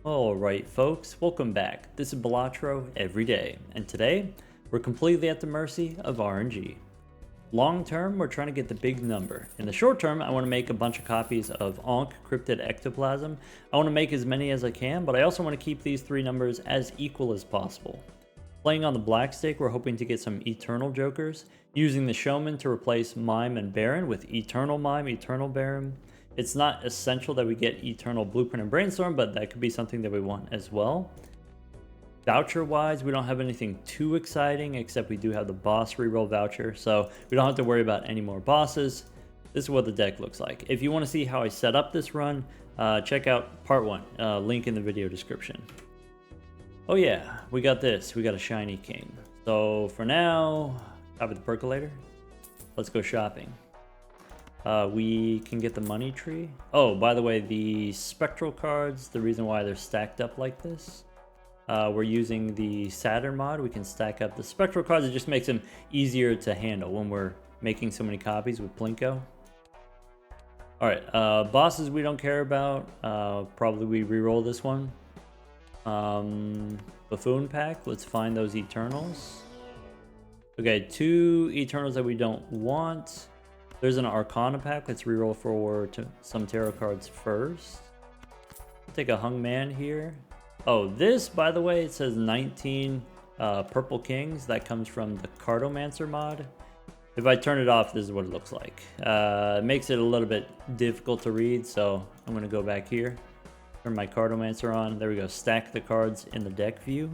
Alright folks, welcome back. This is Balatro every day, and today we're completely at the mercy of RNG. Long term, we're trying to get the big number. In the short term, I want to make a bunch of copies of Ankh Cryptid Ectoplasm. I want to make as many as I can, but I also want to keep these three numbers as equal as possible. Playing on the black stake, we're hoping to get some Eternal Jokers, using the Showman to replace Mime and Baron with Eternal Mime, Eternal Baron. It's not essential that we get Eternal Blueprint and Brainstorm, but that could be something that we want as well. Voucher-wise, we don't have anything too exciting, except we do have the boss reroll voucher, so we don't have to worry about any more bosses. This is what the deck looks like. If you want to see how I set up this run, check out part 1, link in the video description. Oh yeah, we got this. We got a shiny king. So for now, copy the percolator. Let's go shopping. We can get the money tree. Oh, by the way, the spectral cards, the reason why they're stacked up like this, we're using the Saturn mod. We can stack up the spectral cards. It just makes them easier to handle when we're making so many copies with Plinko. Alright, bosses we don't care about. Probably we reroll this one. Buffoon pack, let's find those Eternals. Okay, 2 Eternals that we don't want. There's an Arcana pack, let's reroll for some tarot cards first. Take a Hung Man here. Oh, this, by the way, it says 19 Purple Kings. That comes from the Cartomancer mod. If I turn it off, this is what it looks like. It makes it a little bit difficult to read, so I'm going to go back here. Turn my Cartomancer on. There we go. Stack the cards in the deck view.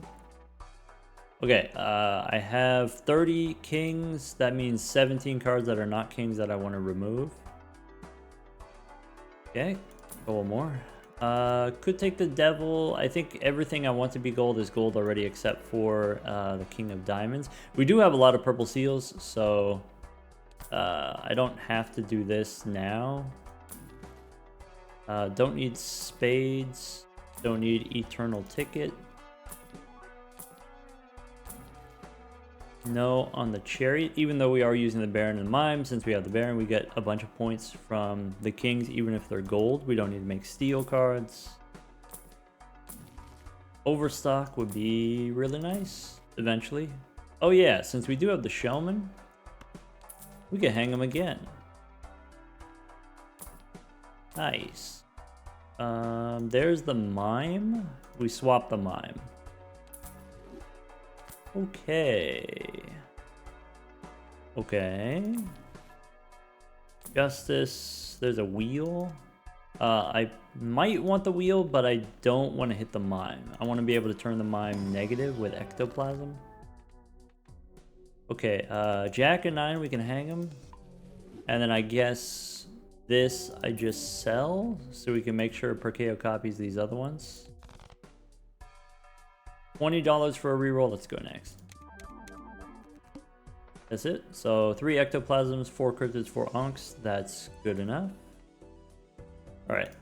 Okay, I have 30 kings. That means 17 cards that are not kings that I want to remove. Okay, a couple more. Could take the devil. I think everything I want to be gold is gold already except for the king of diamonds. We do have a lot of purple seals, so I don't have to do this now. Don't need spades. Don't need eternal ticket. No on the chariot. Even though we are using the Baron and Mime, since we have the Baron, we get a bunch of points from the kings, even if they're gold. We don't need to make steel cards. Overstock would be really nice eventually. Oh yeah, since we do have the Showman, we can hang him again. Nice. There's the Mime. We swap the Mime. Okay. Justice. There's a wheel. I might want the wheel, but I don't want to hit the Mime. I want to be able to turn the Mime negative with Ectoplasm. Okay, Jack and 9, we can hang him. And then I guess this I just sell, so we can make sure Perkeo copies these other ones. $20 for a reroll. Let's go next. That's it. So 3 Ectoplasms, 4 Cryptids, 4 Ankhs. That's good enough. Alright.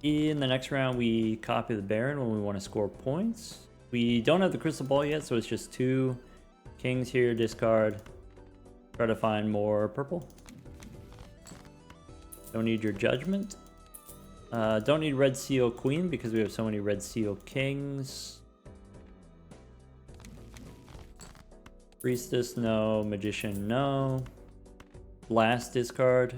In the next round, we copy the Baron when we want to score points. We don't have the Crystal Ball yet, so it's just 2 Kings here. Discard. Try to find more purple. Don't need your Judgment. Don't need Red Seal Queen because we have so many Red Seal Kings. Priestess, no. Magician, no. Blast, discard.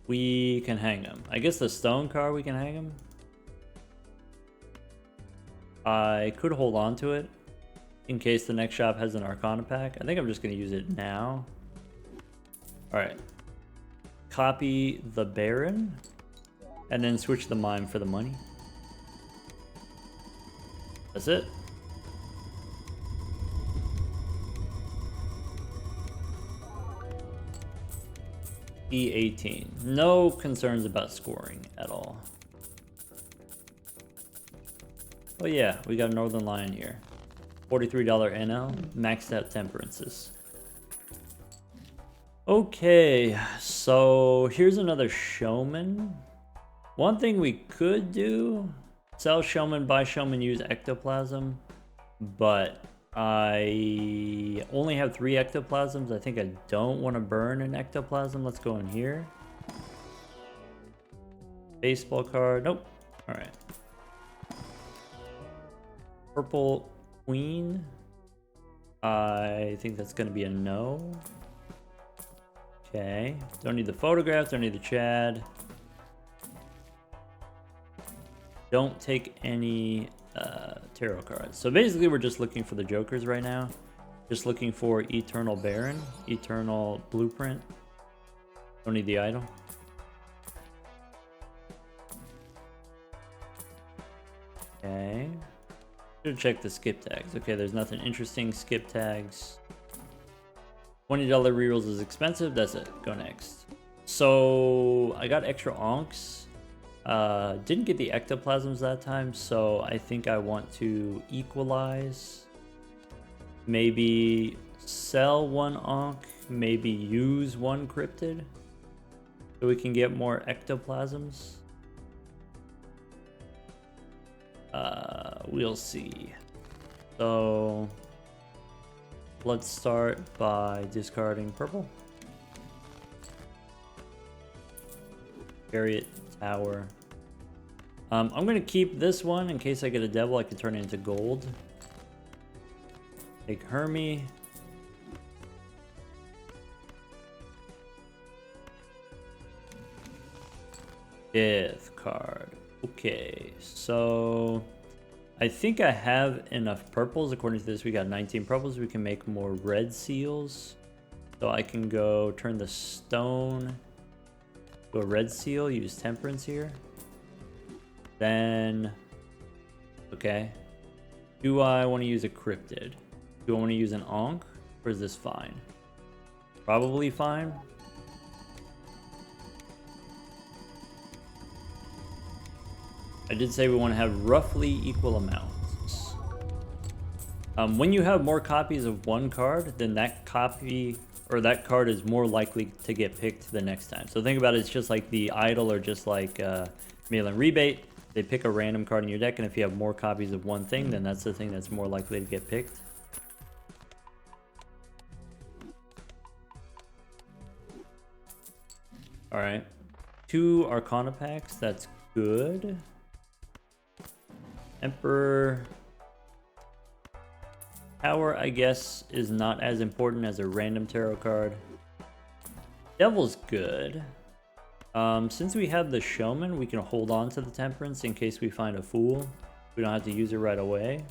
We can hang him. I guess the stone card we can hang him. I could hold on to it in case the next shop has an Arcana pack. I think I'm just going to use it now. Alright. Copy the Baron. And then switch the Mime for the money. That's it. E18. No concerns about scoring at all. Oh yeah, we got a Northern Lion here. $43 NL, maxed out Temperances. Okay, so here's another Showman. One thing we could do, sell Showman, buy Showman, use Ectoplasm, but I only have 3 Ectoplasms. I think I don't want to burn an Ectoplasm. Let's go in here. Baseball card. Nope. All right. Purple queen. I think that's going to be a no. Okay. Don't need the photograph. Don't need the Chad. Don't take any tarot cards. So basically we're just looking for the jokers right now. Just looking for Eternal Baron, Eternal Blueprint. Don't need the idol. Okay. Should check the skip tags. Okay, there's nothing interesting. Skip tags. $20 rerolls is expensive. That's it. Go next. So I got extra onks. Didn't get the ectoplasms that time, so I think I want to equalize. Maybe sell one onk, maybe use one cryptid, so we can get more ectoplasms. We'll see. So let's start by discarding purple. Chariot Tower. I'm gonna keep this one in case I get a devil. I can turn it into gold. Take Hermie. Fifth card. Okay, so I think I have enough purples. According to this, we got 19 purples. We can make more red seals. So I can go turn the stone to a red seal, use temperance here. Then, okay. Do I want to use a cryptid? Do I want to use an onk? Or is this fine? Probably fine. I did say we want to have roughly equal amounts. When you have more copies of one card, then that copy or that card is more likely to get picked the next time. So think about it, it's just like the idol or just like mail and rebate. They pick a random card in your deck, and if you have more copies of one thing, then that's the thing that's more likely to get picked. All right, 2 Arcana packs, that's good. Emperor Tower, I guess, is not as important as a random tarot card. Devil's good. Since we have the Showman, we can hold on to the Temperance in case we find a Fool. We don't have to use it right away.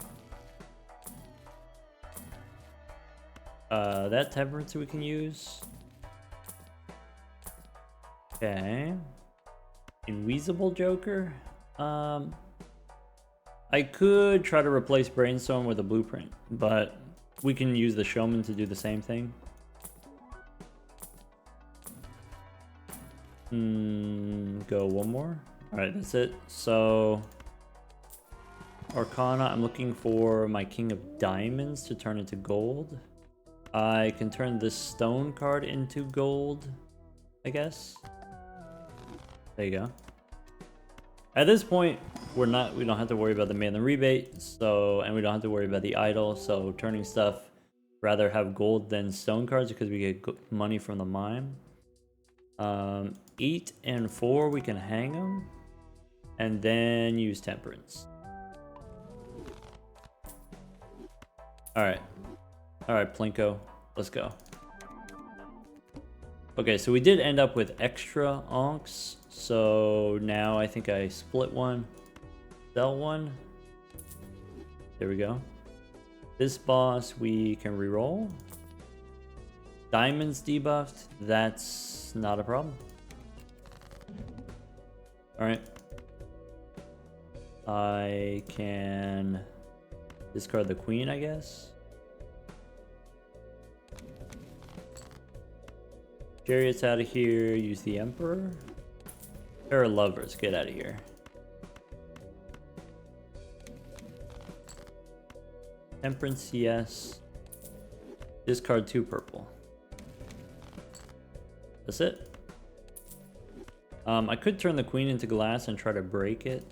That Temperance we can use. Okay. Inweasable Joker. I could try to replace Brainstorm with a Blueprint, but we can use the Showman to do the same thing. Go one more. All right, that's it. So Arcana, I'm looking for my King of Diamonds to turn into gold. I can turn this stone card into gold, I guess. There you go. At this point, we don't have to worry about the mail and rebate, and we don't have to worry about the idol, so turning stuff, rather have gold than stone cards because we get money from the mine. 8 and 4, we can hang them, and then use temperance. Alright, Plinko, let's go. Okay, so we did end up with extra onks, so now I think I split one, sell one. There we go. This boss we can reroll. Diamonds debuffed, that's not a problem. Alright. I can discard the queen, I guess. Chariot's out of here, use the Emperor. Pair of Lovers, get out of here. Temperance, yes. Discard 2 purple. That's it. I could turn the queen into glass and try to break it.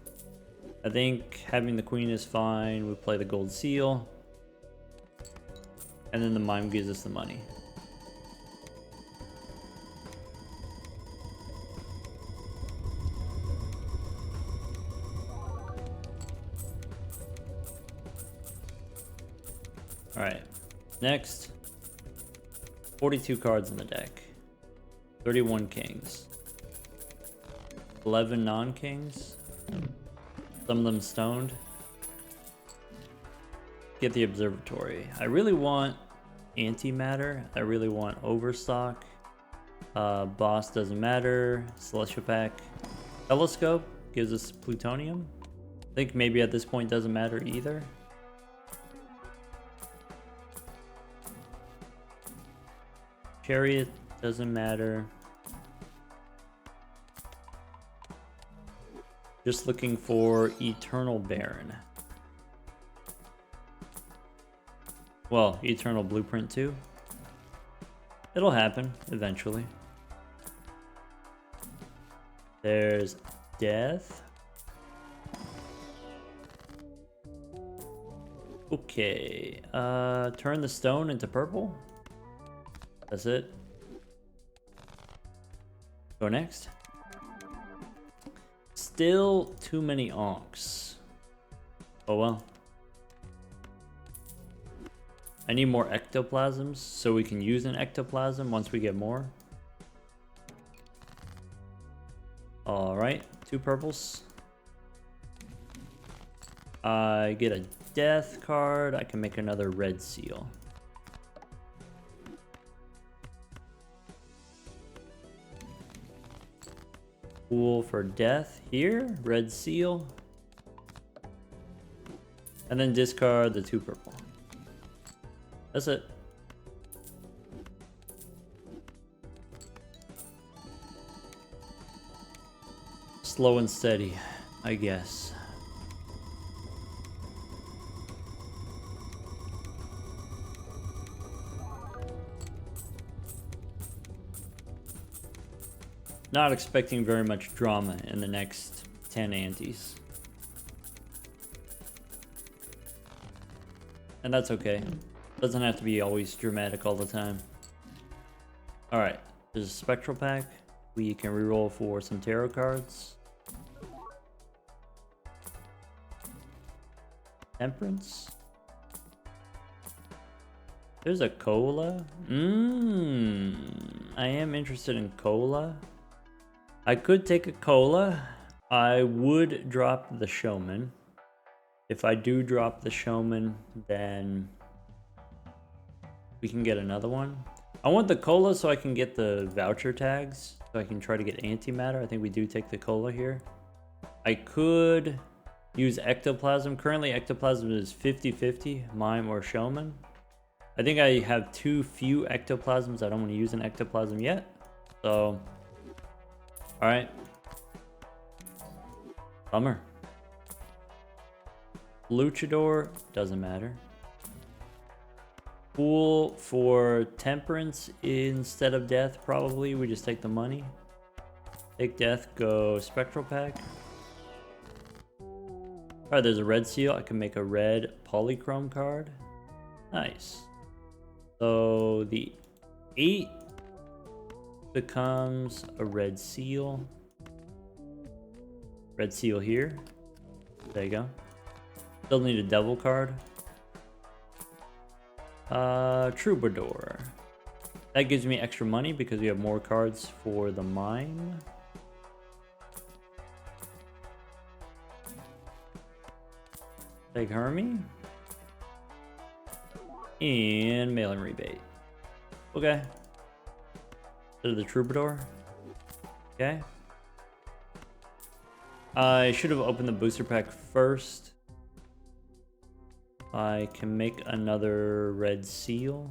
I think having the queen is fine. We play the gold seal. And then the mime gives us the money. Alright, next. 42 cards in the deck. 31 kings. 11 non-kings. Some of them stoned. Get the observatory. I really want antimatter. I really want overstock. Boss doesn't matter. Celestial pack. Telescope gives us plutonium. I think maybe at this point doesn't matter either. Chariot doesn't matter. Just looking for Eternal Baron. Well, Eternal Blueprint too. It'll happen eventually. There's Death. Okay. Turn the stone into purple. That's it. Go next. Still too many onks. Oh well. I need more ectoplasms so we can use an ectoplasm once we get more. Alright, 2 purples. I get a death card. I can make another red seal. Pool for death here. Red seal. And then discard the 2 purple. That's it. Slow and steady, I guess. Not expecting very much drama in the next 10 antes. And that's okay. Doesn't have to be always dramatic all the time. Alright, there's a spectral pack. We can reroll for some tarot cards. Temperance. There's a cola. I am interested in cola. I could take a cola. I would drop the showman. If I do drop the showman, then we can get another one. I want the cola so I can get the voucher tags, so I can try to get antimatter. I think we do take the cola here. I could use ectoplasm. Currently ectoplasm is 50-50, mime or showman. I think I have too few ectoplasms. I don't want to use an ectoplasm yet. So, alright. Bummer. Luchador, doesn't matter. Pool for temperance instead of death, probably. We just take the money. Take death, go spectral pack. Alright, there's a red seal. I can make a red polychrome card. Nice. So the 8 becomes a red seal. Red seal here. There you go. Still need a devil card. Troubadour. That gives me extra money because we have more cards for the mine. Take Hermie. And mail-in rebate. Okay. To the Troubadour. Okay. I should have opened the booster pack first. I can make another red seal.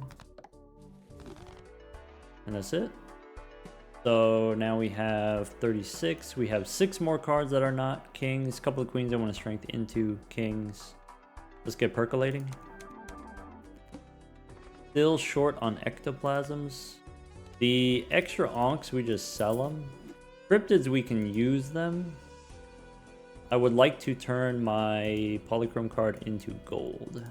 And that's it. So now we have 36. We have 6 more cards that are not kings. A couple of queens I want to strength into kings. Let's get percolating. Still short on ectoplasms. The extra onks, we just sell them. Cryptids, we can use them. I would like to turn my polychrome card into gold.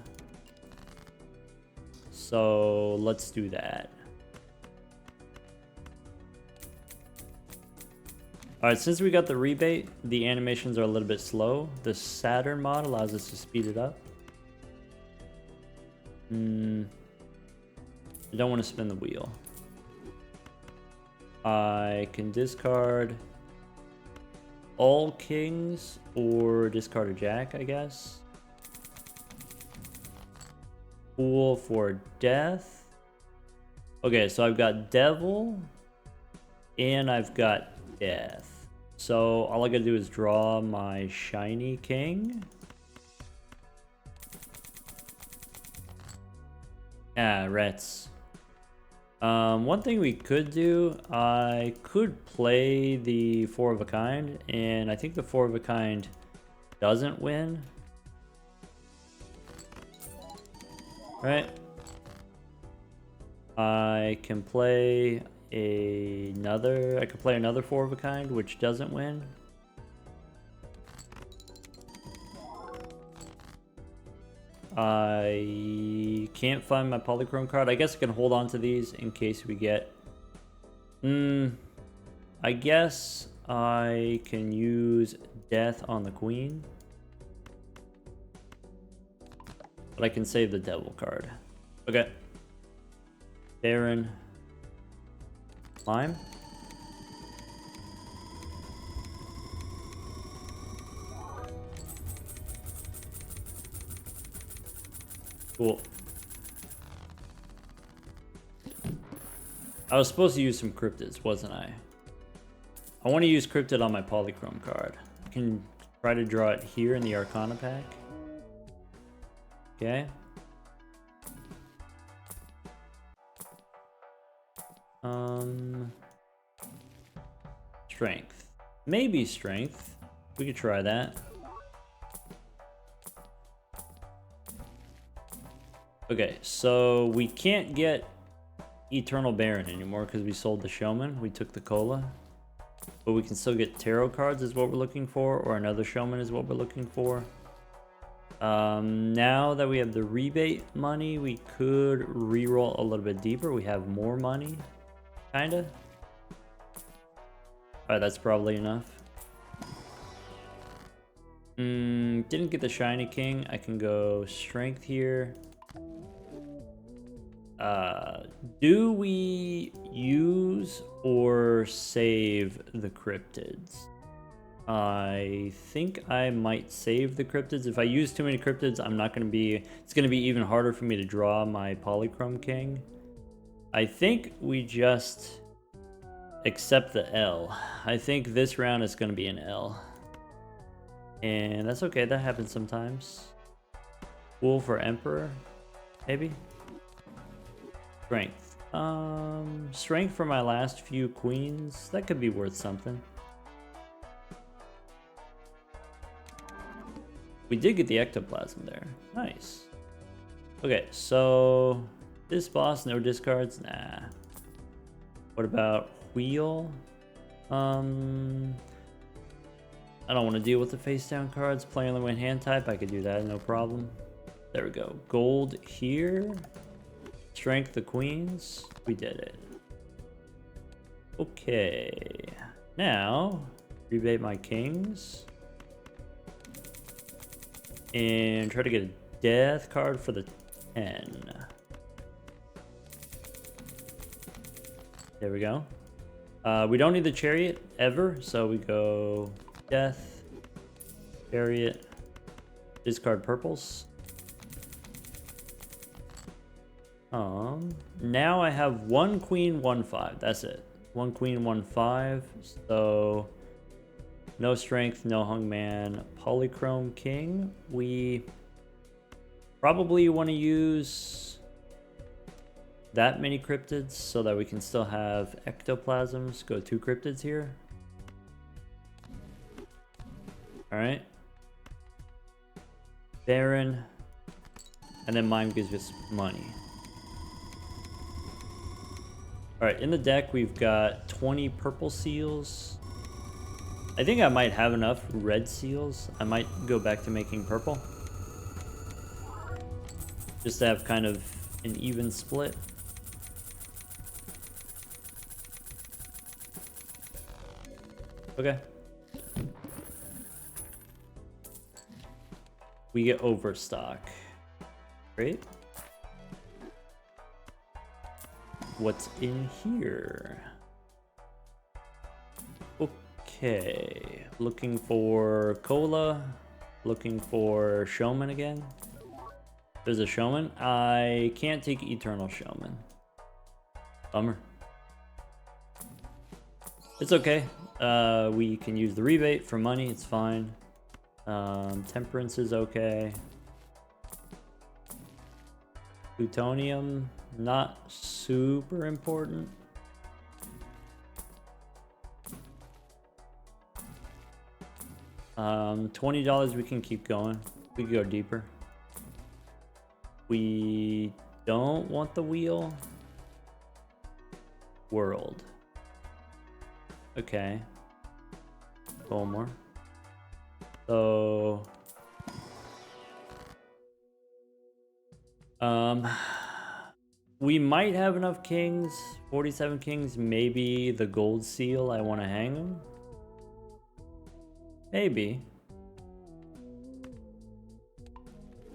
So let's do that. Alright, since we got the rebate, the animations are a little bit slow. The Saturn mod allows us to speed it up. I don't want to spin the wheel. I can discard all kings or discard a jack, I guess. Fool for death. Okay, so I've got devil and I've got death. So all I gotta do is draw my shiny king. Ah, rats. One thing we could do, I could play the 4 of a kind, and I think the 4 of a kind doesn't win. Right? I can play another 4 of a kind, which doesn't win. I can't find my polychrome card. I guess I can hold on to these in case we get... I guess I can use death on the queen. But I can save the devil card. Okay. Baron. Lime. Cool. I was supposed to use some cryptids, wasn't I? I want to use cryptid on my polychrome card. I can try to draw it here in the Arcana pack. Okay. Strength. Maybe strength. We could try that. Okay, so we can't get Eternal Baron anymore because we sold the Showman. We took the Cola. But we can still get tarot cards is what we're looking for, or another Showman is what we're looking for. Now that we have the rebate money, we could reroll a little bit deeper. We have more money, kinda. Alright, that's probably enough. Didn't get the shiny king. I can go strength here. Do we use or save the cryptids? I think I might save the cryptids. If I use too many cryptids, it's gonna be even harder for me to draw my polychrome king. I think we just accept the L. I think this round is gonna be an L. And that's okay, that happens sometimes. Fool for Emperor, maybe? Strength. Strength for my last few queens. That could be worth something. We did get the ectoplasm there. Nice. Okay, so this boss, no discards? Nah. What about wheel? I don't want to deal with the face down cards. Play only when hand type. I could do that, no problem. There we go. Gold here. Strength the queens. We did it. Okay. Now, rebate my kings. And try to get a death card for the 10. There we go. We don't need the chariot ever, so we go death, chariot, discard purples. Now I have 1 queen, 1 5. That's it. 1 queen, 1 5. So no strength, no hungman, polychrome king. We probably want to use that many cryptids so that we can still have ectoplasms. Go 2 cryptids here. All right. Baron, and then mime gives us money. All right, in the deck we've got 20 purple seals. I think I might have enough red seals. I might go back to making purple, just to have kind of an even split. Okay. We get overstock. Great. what's in here. Okay, looking for cola, looking for showman again. There's a showman. I can't take eternal showman. Bummer. It's okay. We can use the rebate for money. It's fine. Temperance is okay. Plutonium, not super important. $20, we can keep going. We can go deeper. We don't want the wheel. World. Okay. One more. So we might have enough kings. 47 kings. Maybe the gold seal. I want to hang them. Maybe.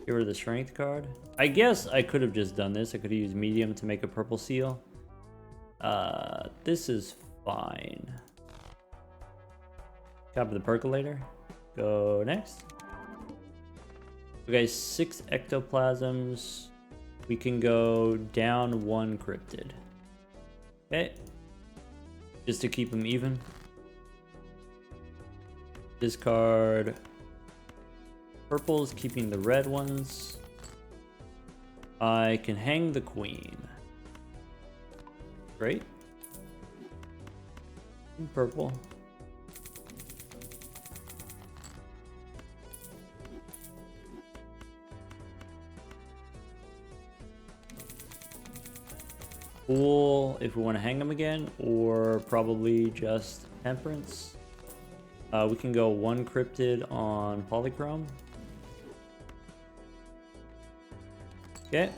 Get rid of the strength card. I guess I could have just done this. I could have used medium to make a purple seal. This is fine. Copy the percolator. Go next. Okay, 6 ectoplasms. We can go down 1 cryptid. Okay. Just to keep them even. Discard purples, keeping the red ones. I can hang the queen. Great. Purple. Cool, if we want to hang them again, or probably just temperance. We can go 1 cryptid on polychrome. Okay.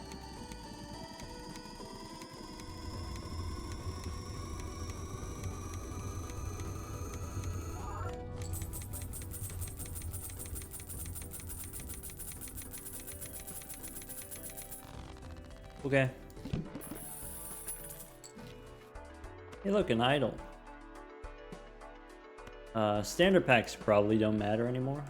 Okay. Hey, look, an idol. Standard packs probably don't matter anymore.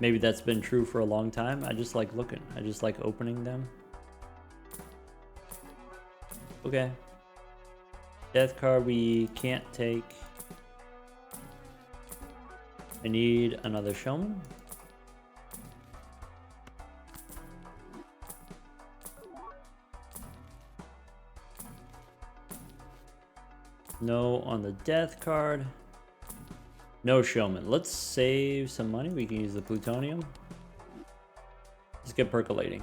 Maybe that's been true for a long time. I just like looking. I just like opening them. Okay. Death card we can't take. I need another showman. No on the death card. No showman. Let's save some money. We can use the plutonium. Let's get percolating.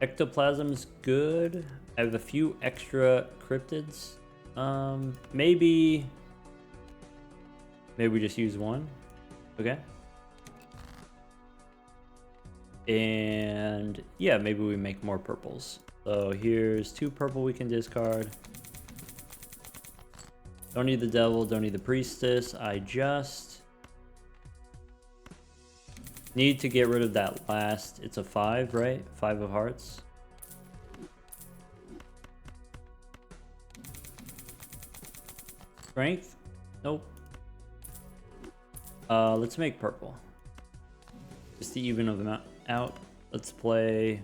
Ectoplasm's good. I have a few extra cryptids. Maybe we just use 1. Okay. And yeah, maybe we make more purples. So here's 2 purple we can discard. Don't need the devil, don't need the priestess. I just need to get rid of that last. It's a 5, right? 5 of hearts. Strength? Nope. Let's make purple. Just to even them out. Let's play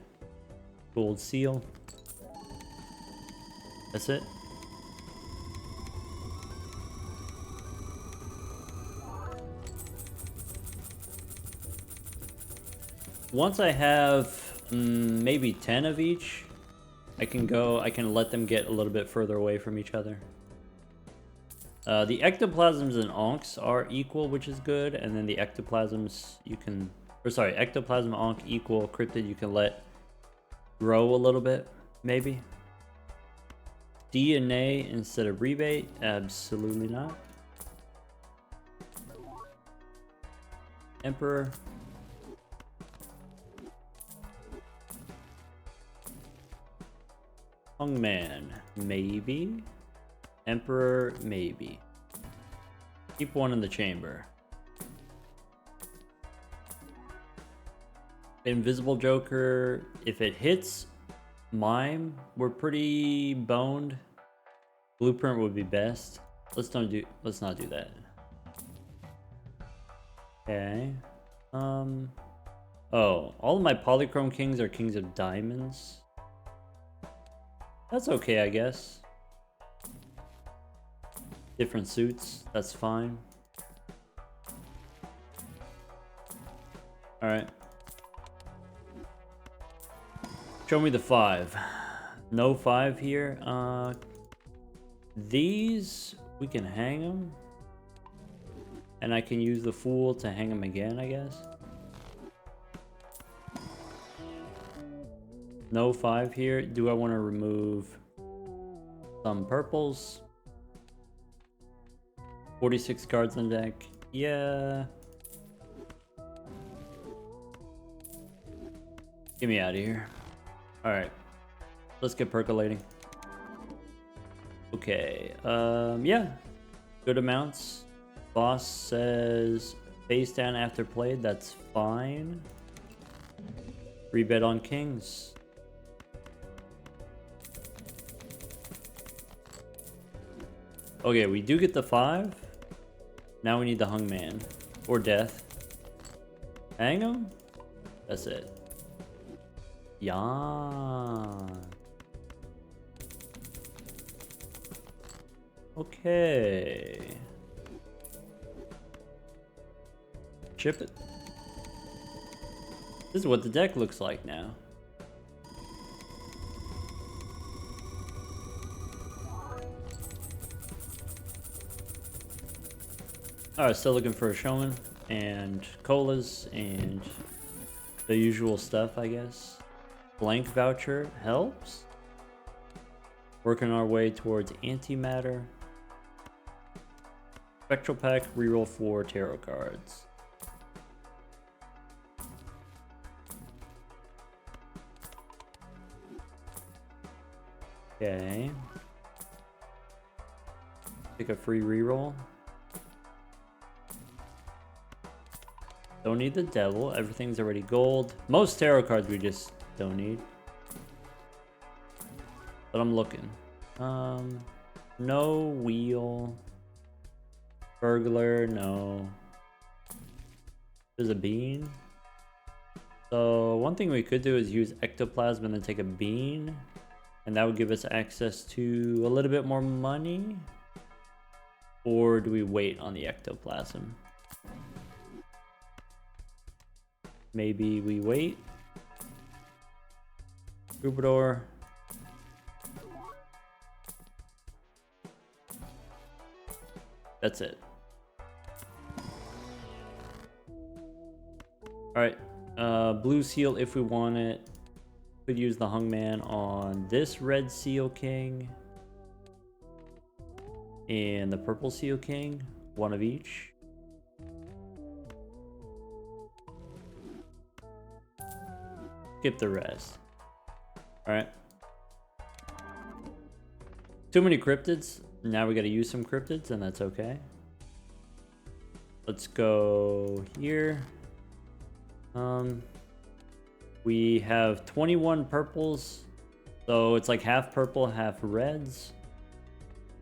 gold seal. That's it. Once I have maybe 10 of each, I can let them get a little bit further away from each other. The ectoplasms and onks are equal, which is good, and then the ectoplasms you can, ectoplasm onk equal cryptid you can let grow a little bit, maybe. DNA instead of rebate? Absolutely not. Emperor. Hungman, maybe. Emperor, maybe. Keep 1 in the chamber. Invisible Joker, if it hits, Mime, we're pretty boned. Blueprint would be best. Let's not do that. Okay. Oh, all of my polychrome kings are kings of diamonds. That's okay, I guess. Different suits, that's fine. Alright. Show me the 5. No 5 here. These, we can hang them. And I can use the Fool to hang them again, I guess. No 5 here. Do I want to remove some purples? 46 cards on deck. Yeah. Get me out of here. Alright. Let's get percolating. Okay. Yeah. Good amounts. Boss says face down after played. That's fine. Rebet on kings. Okay, we do get the 5. Now we need the hung man. Or death. Hang him? That's it. Yeah. Okay. Chip it. This is what the deck looks like now. Alright, still looking for a showman and colas and the usual stuff, I guess. Blank voucher helps. Working our way towards antimatter. Spectral pack, reroll 4 tarot cards. Okay. Take a free reroll. Don't need the devil. Everything's already gold. Most tarot cards we just don't need. But I'm looking. No wheel. Burglar, no. There's a bean. So one thing we could do is use ectoplasm and then take a bean. And that would give us access to a little bit more money. Or do we wait on the ectoplasm? Maybe we wait. Troubadour. That's it. Alright. Blue seal if we want it. Could use the hungman on this red seal king. And the purple seal king. One of each. Skip the rest. Alright. Too many cryptids. Now we gotta use some cryptids, and that's okay. Let's go here. We have 21 purples. So it's like half purple, half reds.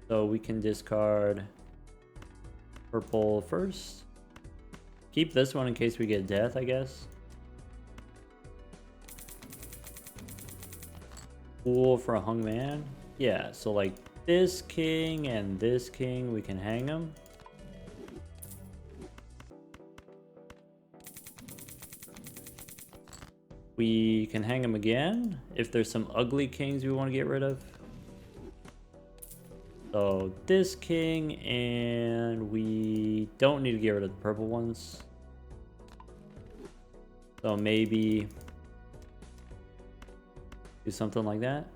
So we can discard purple first. Keep this one in case we get death, I guess. Cool for a hung man. Yeah, so like this king and this king, we can hang them. We can hang them again if there's some ugly kings we want to get rid of. So this king, and we don't need to get rid of the purple ones. So maybe do something like that.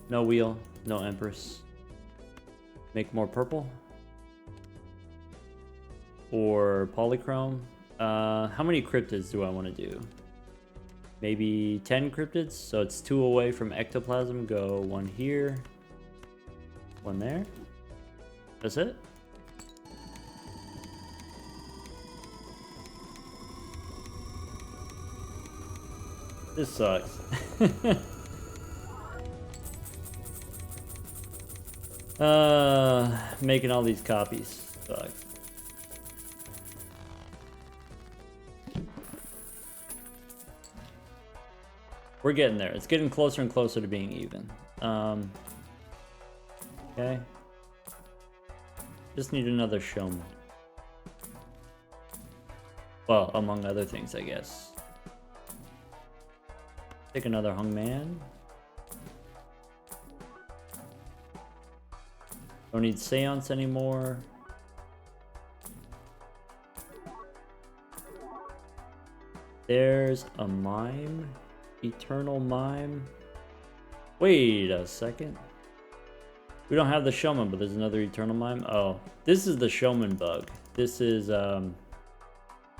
No wheel, no empress. Make more purple. Or polychrome. How many cryptids do I want to do? Maybe 10 cryptids, so it's 2 away from ectoplasm. Go 1 here, 1 there. That's it. This sucks. Making all these copies sucks. We're getting there. It's getting closer and closer to being even. Okay. Just need another showman. Well, among other things, I guess. Take another hung man. Don't need seance anymore. There's a mime. Eternal mime. Wait a second. We don't have the showman, but there's another eternal mime. Oh, this is the showman bug. This is,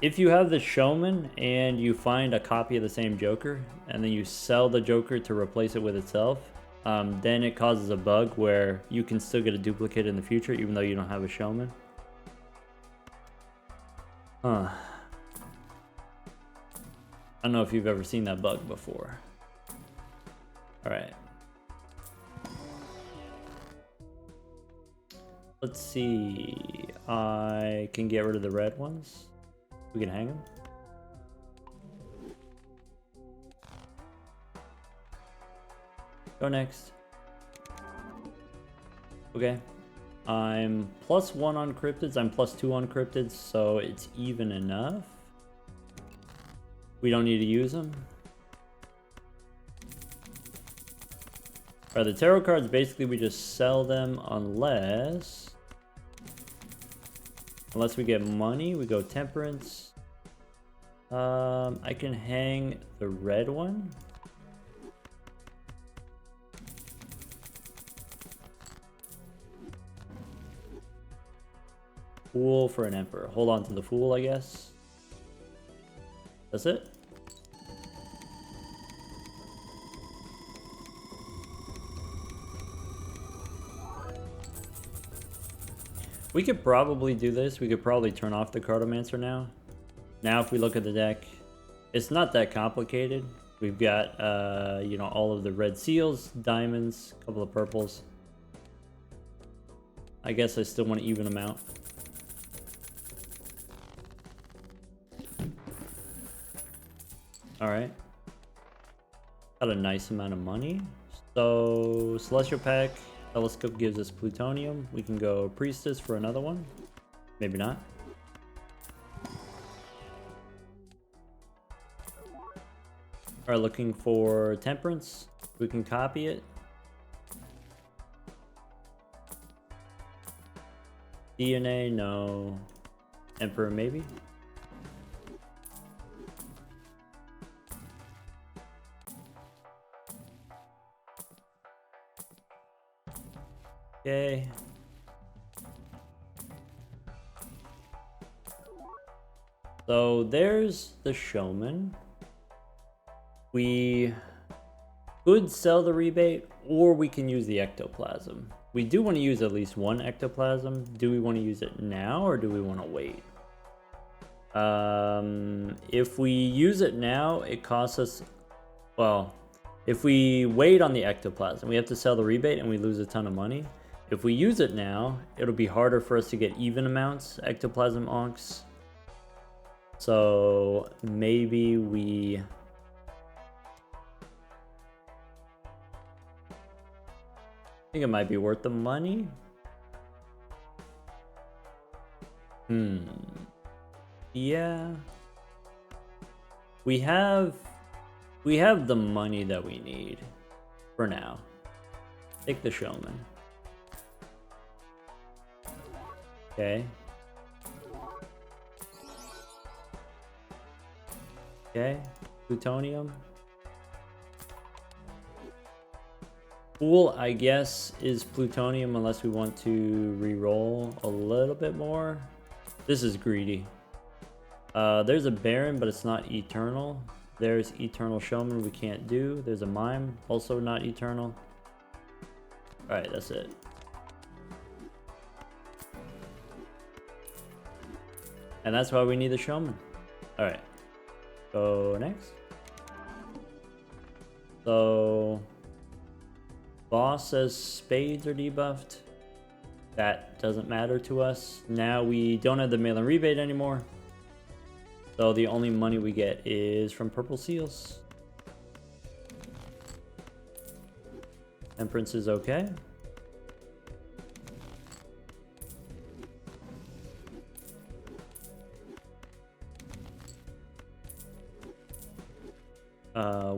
if you have the showman and you find a copy of the same Joker, and then you sell the Joker to replace it with itself, then it causes a bug where you can still get a duplicate in the future, even though you don't have a showman. Huh. I don't know if you've ever seen that bug before. Alright. Let's see. I can get rid of the red ones. We can hang them. Go next. Okay. I'm +1 on cryptids. I'm +2 on cryptids, so it's even enough. We don't need to use them. Alright, the tarot cards, basically we just sell them unless we get money. We go temperance. I can hang the red one. Fool for an emperor. Hold on to the fool, I guess. That's it. We could probably do this. We could probably turn off the Cartomancer now. Now, if we look at the deck, it's not that complicated. We've got, you know, all of the red seals, diamonds, a couple of purples. I guess I still want to even them out. Alright. Got a nice amount of money. So, Celestial Pack, Telescope gives us plutonium. We can go Priestess for another one. Maybe not. Alright, looking for Temperance. We can copy it. DNA, no. Emperor, maybe. Okay. So there's the showman. We could sell the rebate, or we can use the ectoplasm. We do want to use at least one ectoplasm. Do we want to use it now, or do we want to wait? If we use it now, it costs us, well, if we wait on the ectoplasm, we have to sell the rebate and we lose a ton of money. If we use it now, it'll be harder for us to get even amounts, ectoplasm onks. So maybe we... I think it might be worth the money. Yeah. We have the money that we need for now. Take the showman. Okay. Okay. Plutonium. Fool, I guess, is plutonium unless we want to re-roll a little bit more. This is greedy. There's a Baron, but it's not eternal. There's Eternal Showman we can't do. There's a Mime, also not eternal. Alright, that's it. And that's why we need the Showman. Alright. Go next. So boss says spades are debuffed. That doesn't matter to us. Now we don't have the mail-in rebate anymore. So the only money we get is from purple seals. Temperance is okay.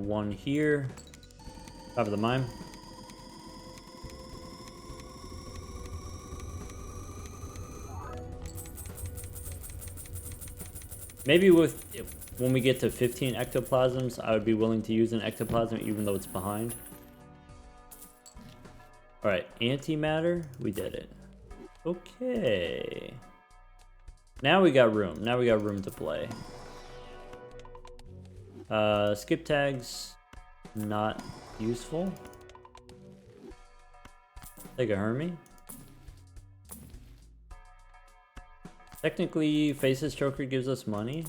One here. Top of the mine. Maybe when we get to 15 ectoplasms, I would be willing to use an ectoplasm even though it's behind. Alright, antimatter, we did it. Okay. Now we got room. Now we got room to play. Skip tags, not useful. Take a Hermie. Technically, Faceless Joker gives us money.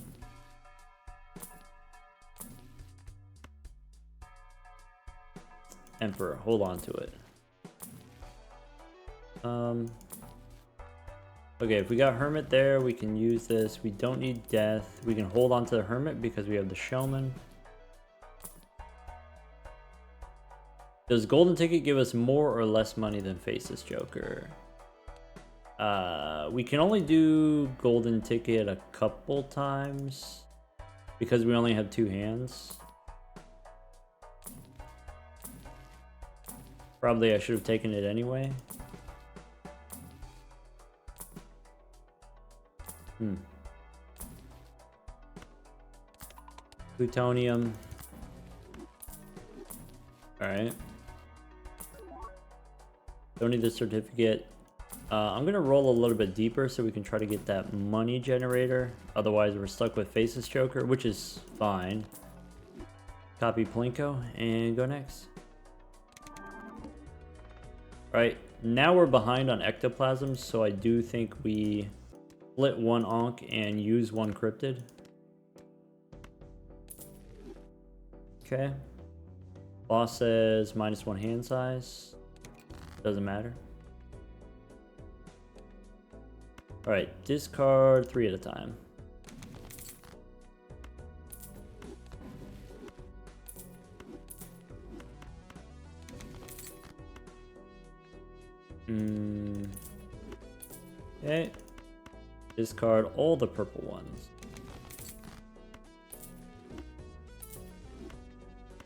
Emperor, hold on to it. Okay, if we got Hermit there, we can use this. We don't need Death. We can hold on to the Hermit because we have the Showman. Does Golden Ticket give us more or less money than Faceless Joker? We can only do Golden Ticket a couple times because we only have 2 hands. Probably I should have taken it anyway. Plutonium. Alright. Don't need the certificate. I'm gonna roll a little bit deeper so we can try to get that money generator. Otherwise we're stuck with Faceless Joker, which is fine. Copy Plinko and go next. Right, now we're behind on ectoplasms, so I do think we split 1 Ankh and use 1 cryptid. Okay. Boss says -1 hand size. Doesn't matter. Alright, discard 3 at a time. Okay. Discard all the purple ones.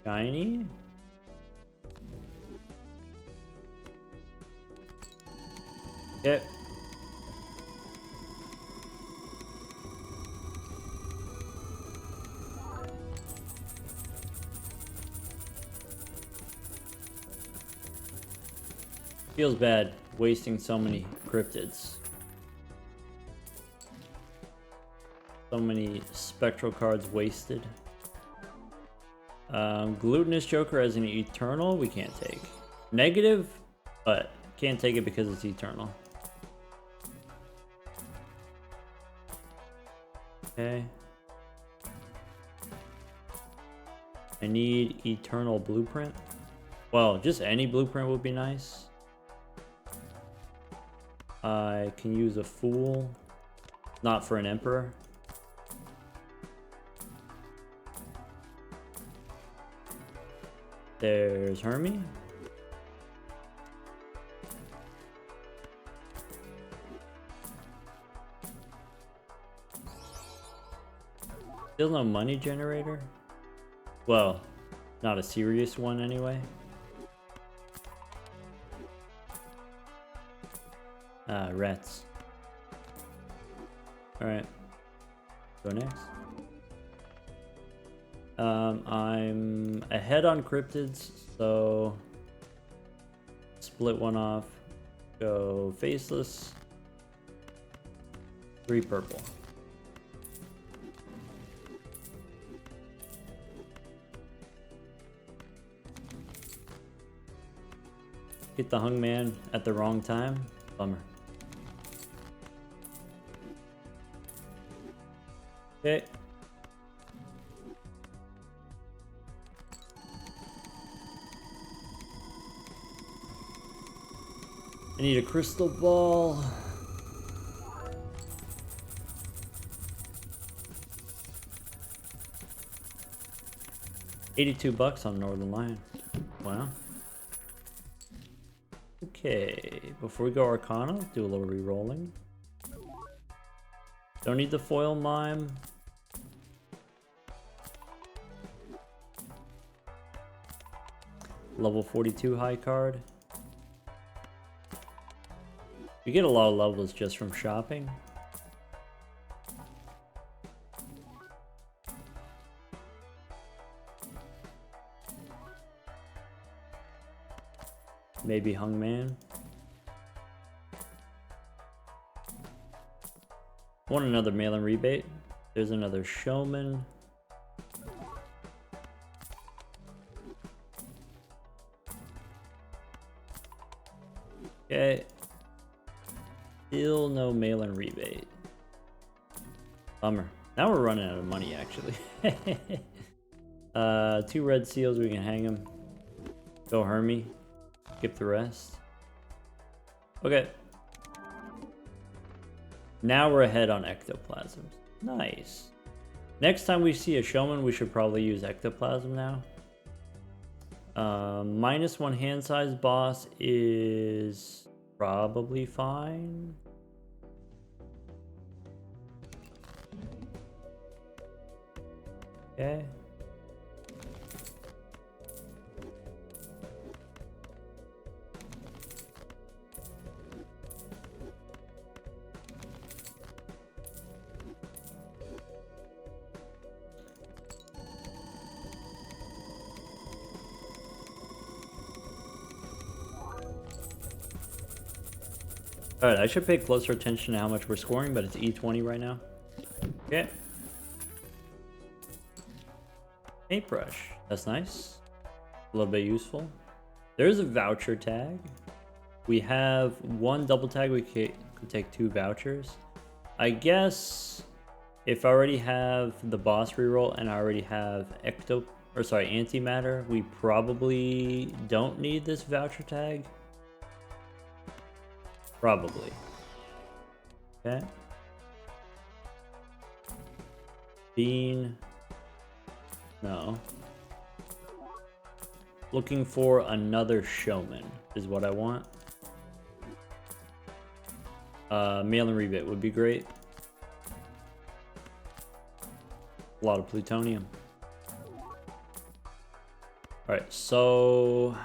Shiny. Okay. Feels bad wasting so many cryptids. So many spectral cards wasted. Glutinous Joker as an eternal, we can't take. Negative, but can't take it because it's eternal. Okay. I need eternal blueprint. Well, just any blueprint would be nice. I can use a Fool, not for an Emperor. There's Hermie. Still no money generator? Well, not a serious one anyway. Rats. Alright. Go next. I'm ahead on cryptids, so split 1 off. Go Faceless. 3 purple. Hit the Hungman at the wrong time. Bummer. Okay. need a crystal ball. $82 on Northern Lion. Wow. Okay, before we go Arcana, do a little re-rolling. Don't need the foil mime. Level 42 high card. You get a lot of levels just from shopping. Maybe Hungman. Want another mail-in rebate? There's another showman. Okay. Still no mail-in rebate. Bummer. Now we're running out of money, actually. 2 red seals, we can hang them. Go Hermie. Skip the rest. Okay. Now we're ahead on ectoplasms. Nice. Next time we see a showman, we should probably use ectoplasm now. -1 hand size boss is probably fine. Okay. Alright, I should pay closer attention to how much we're scoring, but it's E20 right now. Okay. Paintbrush. That's nice. A little bit useful. There's a voucher tag. We have 1 double tag. We could take 2 vouchers. I guess if I already have the boss reroll and I already have antimatter, we probably don't need this voucher tag. Probably. Okay. Bean. No. Looking for another showman is what I want. Mail-in rebate would be great. A lot of plutonium. Alright, so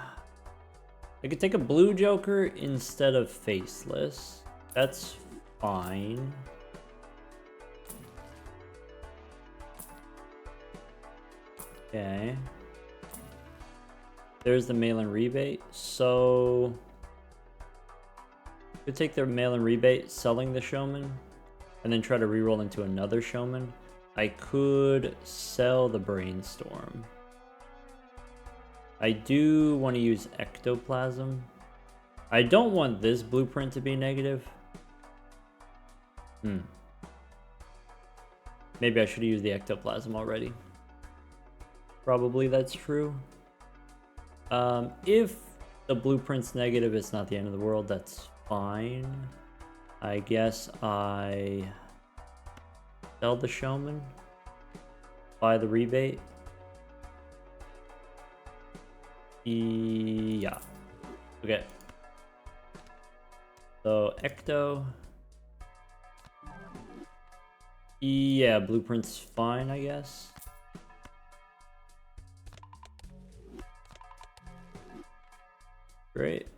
I could take a blue Joker instead of Faceless. That's fine. Okay. There's the mail-in rebate. So could take their mail-in rebate, selling the showman, and then try to reroll into another showman. I could sell the brainstorm. I do want to use ectoplasm. I don't want this blueprint to be negative. Maybe I should have used the ectoplasm already. Probably that's true. If the blueprint's negative, it's not the end of the world. That's fine. I guess I sell the showman, buy the rebate. Yeah. Okay. So ecto. Yeah, blueprint's fine, I guess. Great.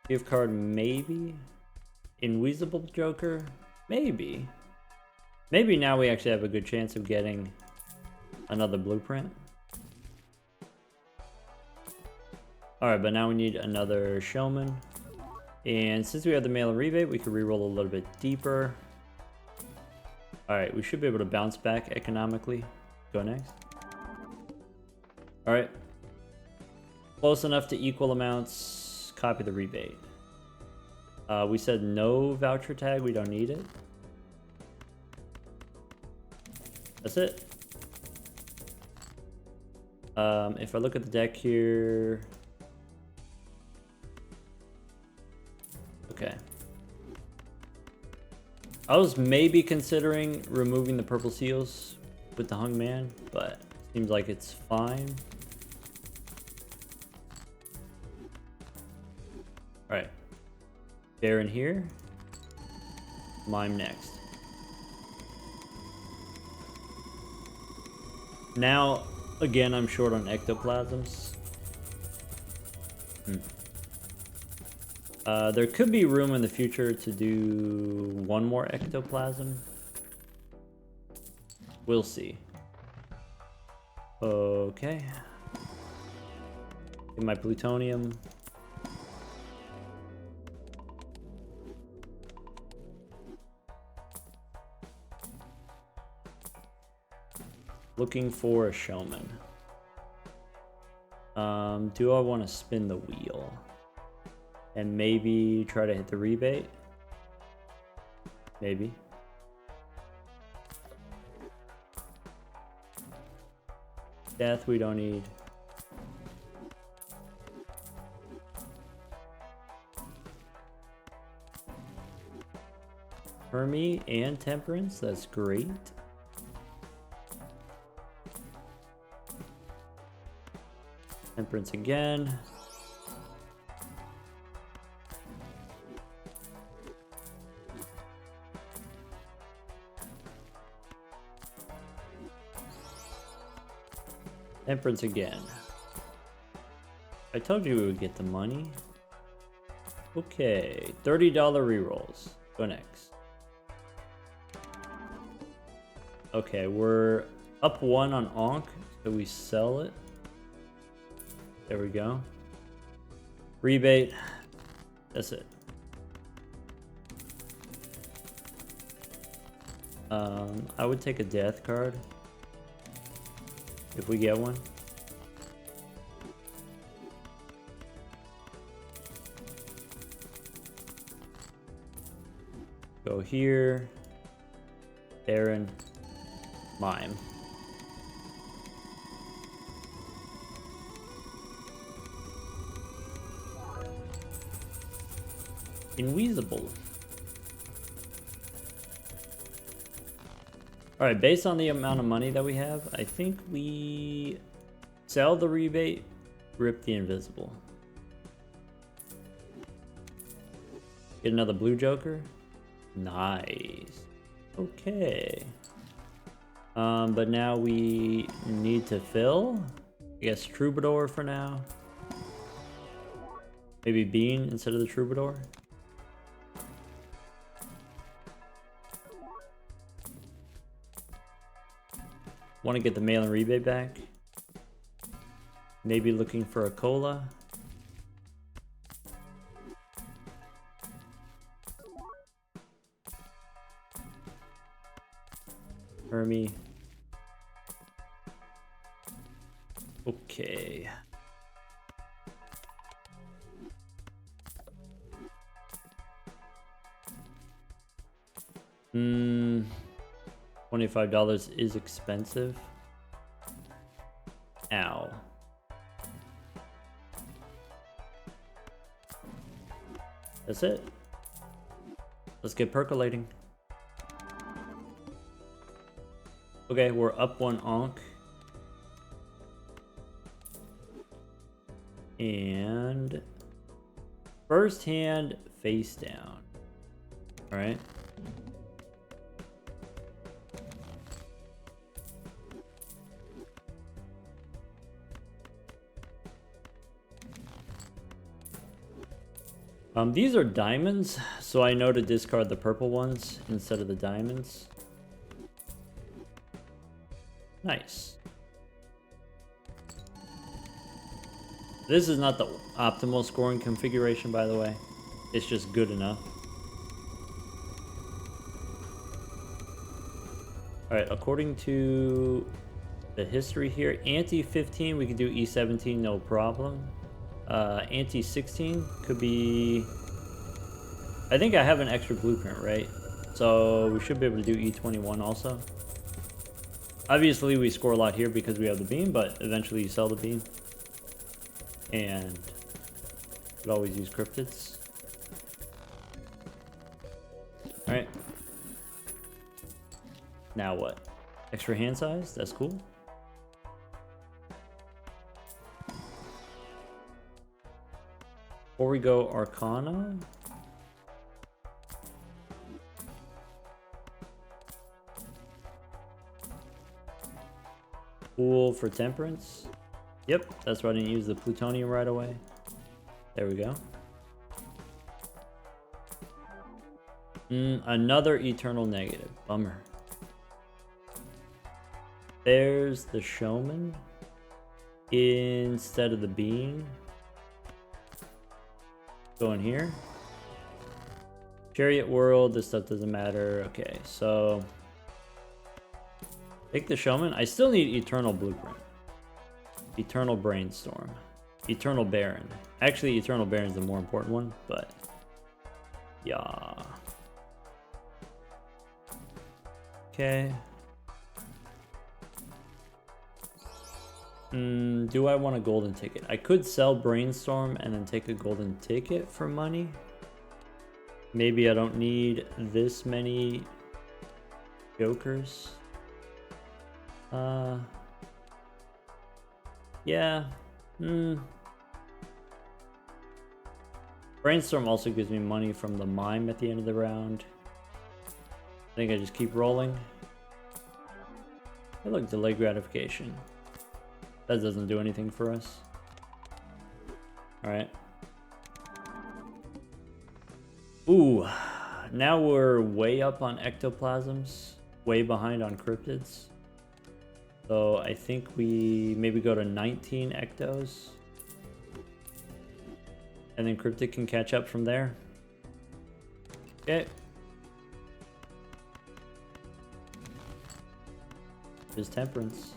Gift card, maybe. Invisible Joker, maybe. Maybe now we actually have a good chance of getting another blueprint. Alright, but now we need another showman. And since we have the mail-in rebate, we could reroll a little bit deeper. Alright, we should be able to bounce back economically. Go next. Alright. Close enough to equal amounts. Copy the rebate. We said no voucher tag. We don't need it. That's it. If I look at the deck here... Okay. I was maybe considering removing the purple seals with the hung man, but seems like it's fine. Alright. Baron here. Mime next. Now, again, I'm short on ectoplasms. There could be room in the future to do one more ectoplasm. We'll see. Okay. Get my plutonium. Looking for a showman. Do I want to spin the wheel? And maybe try to hit the rebate? Maybe. Death we don't need. Hermie and Temperance, that's great. Temperance again. Temperance again. I told you we would get the money. Okay, $30 rerolls. Go next. Okay, we're up 1 on Ankh, so we sell it. There we go. Rebate. That's it. I would take a death card if we get one. Go here. Baron. Mime. Inweezable. Alright, based on the amount of money that we have, I think we sell the rebate, rip the invisible. Get another blue joker. Nice. Okay. But now we need to fill. I guess Troubadour for now. Maybe Bean instead of the Troubadour. Want to get the mail and rebate back. Maybe looking for a cola. Hermie. Okay. $25 is expensive. Ow. That's it. Let's get percolating. Okay, we're up 1 Ankh. And first hand face down. All right. These are diamonds, so I know to discard the purple ones instead of the diamonds. Nice. This is not the optimal scoring configuration, by the way. It's just good enough. Alright, according to the history here, anti-15, we can do E17, no problem. Anti-16 could be... I think I have an extra blueprint, right? So we should be able to do E21 also. Obviously, we score a lot here because we have the beam, but eventually you sell the beam. And you could always use cryptids. Alright. Now what? Extra hand size? That's cool. Before we go Arcana. Pool for Temperance. Yep, that's why I didn't use the plutonium right away. There we go. Another eternal negative. Bummer. There's the showman instead of the beam. Go in here. Chariot world, this stuff doesn't matter. Okay, so take the showman. I still need eternal blueprint. Eternal brainstorm. Eternal baron. Actually, eternal baron is the more important one, but yeah. Okay. Do I want a golden ticket? I could sell brainstorm and then take a golden ticket for money. Maybe I don't need this many jokers. Yeah. Brainstorm also gives me money from the mime at the end of the round. I think I just keep rolling. Hey, look, delay gratification. That doesn't do anything for us. Alright. Ooh. Now we're way up on ectoplasms. Way behind on cryptids. So I think we maybe go to 19 ectos. And then cryptid can catch up from there. Okay. There's Temperance.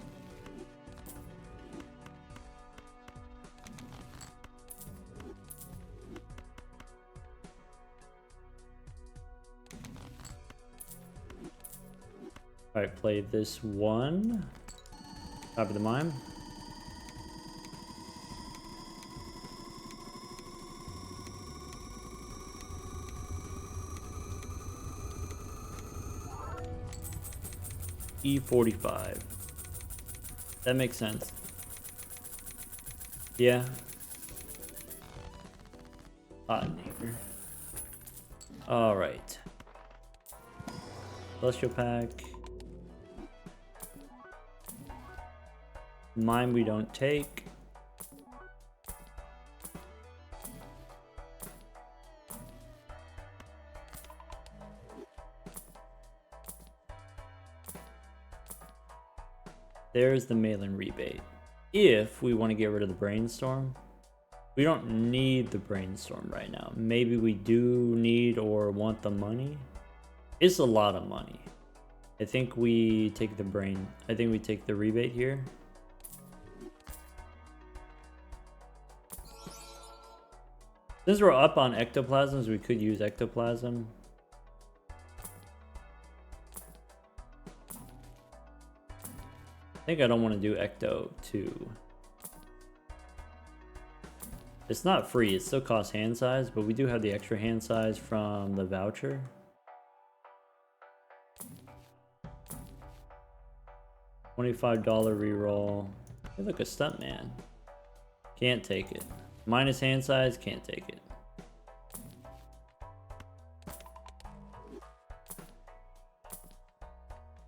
Alright, play this one. Top of the mime. E45. That makes sense. Yeah. Odd neighbor. Alright. Celestial pack. Mine we don't take. There's the mail-in rebate. If we want to get rid of the brainstorm, we don't need the brainstorm right now. Maybe we do need or want the money. It's a lot of money. I think we take the I think we take the rebate here. Since we're up on ectoplasms, we could use ectoplasm. I think I don't want to do ecto 2. It's not free, it still costs hand size, but we do have the extra hand size from the voucher. $25 reroll. Hey, look, a stuntman. Can't take it. Minus hand size, can't take it.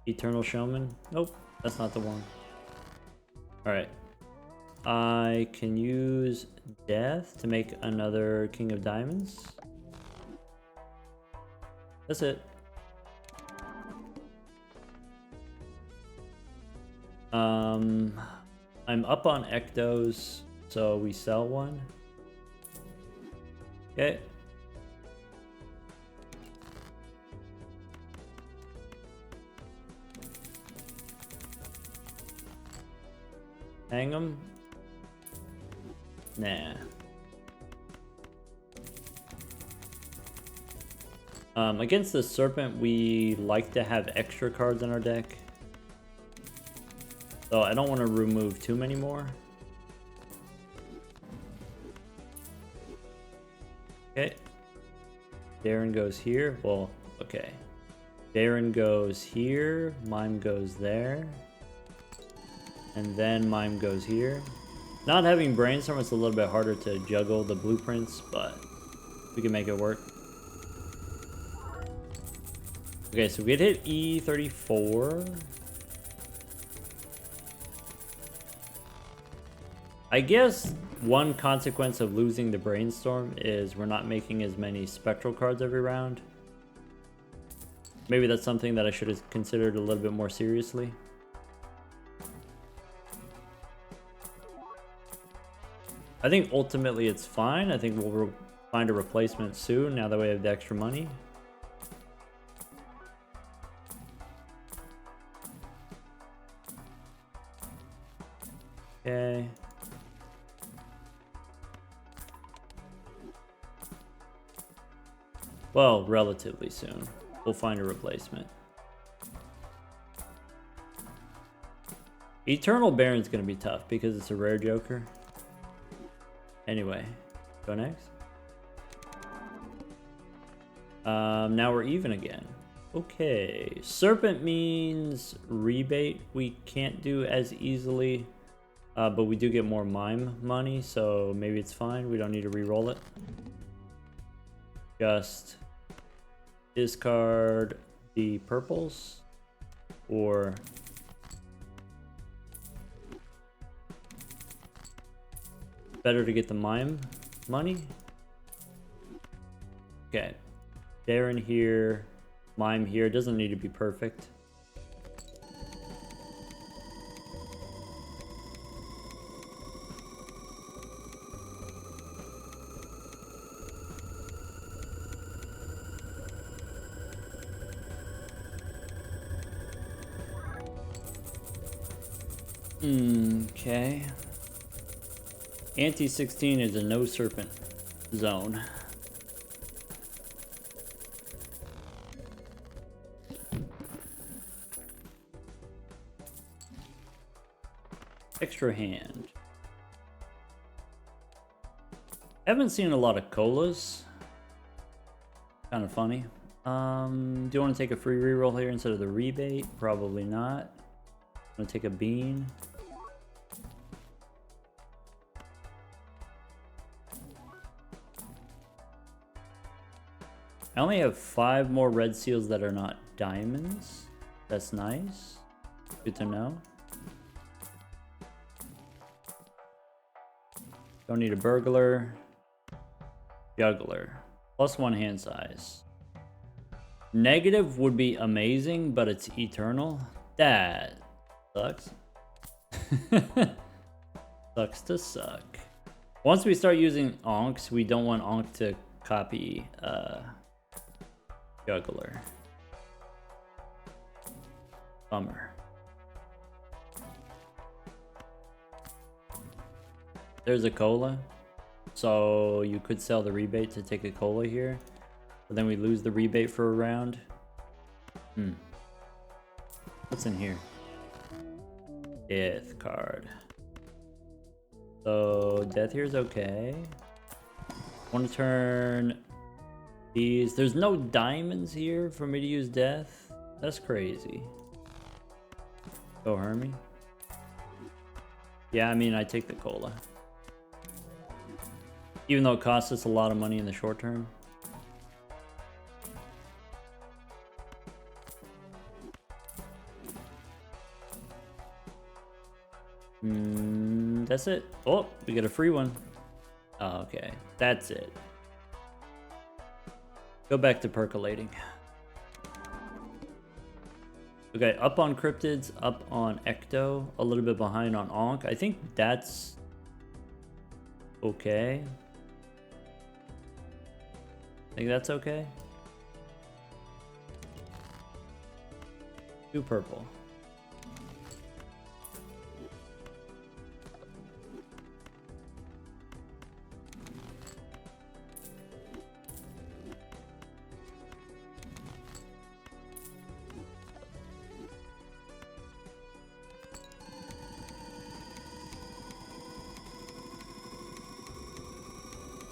Eternal Showman? Nope, that's not the one. Alright. I can use Death to make another King of Diamonds. That's it. I'm up on ectos, so we sell one. Okay. Hang 'em? Nah. Against the Serpent, we like to have extra cards in our deck. So I don't want to remove too many more. Okay. Darren goes here. Well, okay. Darren goes here. Mime goes there. And then Mime goes here. Not having Brainstorm, it's a little bit harder to juggle the blueprints, but we can make it work. Okay, so we hit E34. I guess one consequence of losing the Brainstorm is we're not making as many spectral cards every round. Maybe that's something that I should have considered a little bit more seriously. I think ultimately it's fine. I think we'll find a replacement soon now that we have the extra money. Okay. Well, relatively soon. We'll find a replacement. Eternal Baron's gonna be tough because it's a rare Joker. Anyway, go next. Now we're even again. Okay, Serpent means rebate we can't do as easily, but we do get more Mime money, so maybe it's fine. We don't need to re-roll it. Just discard the purples, or better to get the Mime money. Okay, Darren here, Mime here. Doesn't need to be perfect. Okay. Anti-16 is a no serpent zone. Extra hand. Haven't seen a lot of colas. Kind of funny. Do you want to take a free reroll here instead of the rebate? Probably not. I'm gonna take a bean. I only have 5 more red seals that are not diamonds. That's nice. Good to know. Don't need a burglar. Juggler. +1 hand size. Negative would be amazing, but it's eternal. That sucks. Sucks to suck. Once we start using Onks, we don't want Onk to copy Juggler. Bummer. There's a cola. So you could sell the rebate to take a cola here. But then we lose the rebate for a round. What's in here? Death card. So death here is okay. Want to turn these. There's no diamonds here for me to use death. That's crazy. Go Hermie. Yeah, I mean, I take the cola. Even though it costs us a lot of money in the short term. That's it. Oh, we get a free one. Oh, okay, that's it. Go back to percolating. Okay, up on cryptids, up on ecto, a little bit behind on onk. I think that's okay. I think that's okay. 2 purple.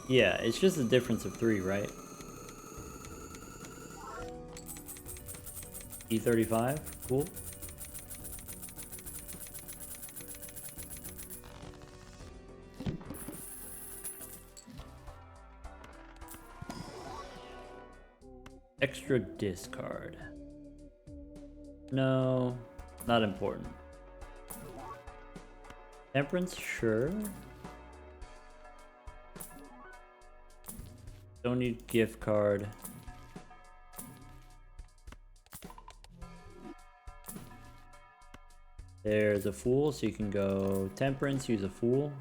Yeah, it's just a difference of 3, right? E35, cool. Extra discard. No, not important. Temperance, sure. Don't need gift card. There's a fool, so you can go temperance, use a fool.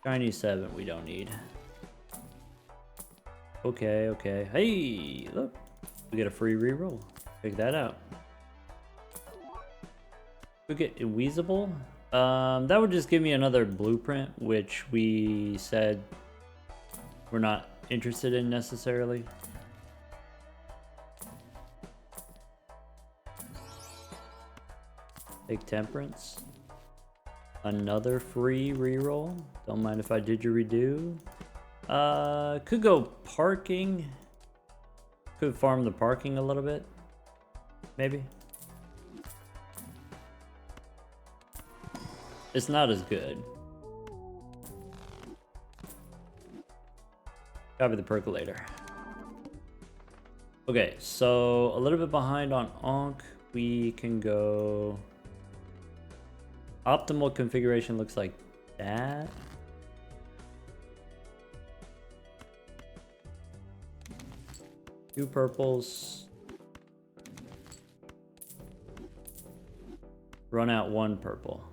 Shiny 7 we don't need. Okay, okay. Hey, look. We get a free reroll. Check that out. We get Weasable. That would just give me another blueprint, which we said we're not interested in necessarily. Take Temperance. Another free reroll. Don't mind if I did your redo. Could go parking. Could farm the parking a little bit. Maybe. It's not as good. Copy the percolator. Okay, so a little bit behind on Onk. We can go... Optimal configuration looks like that. Two purples. Run out one purple.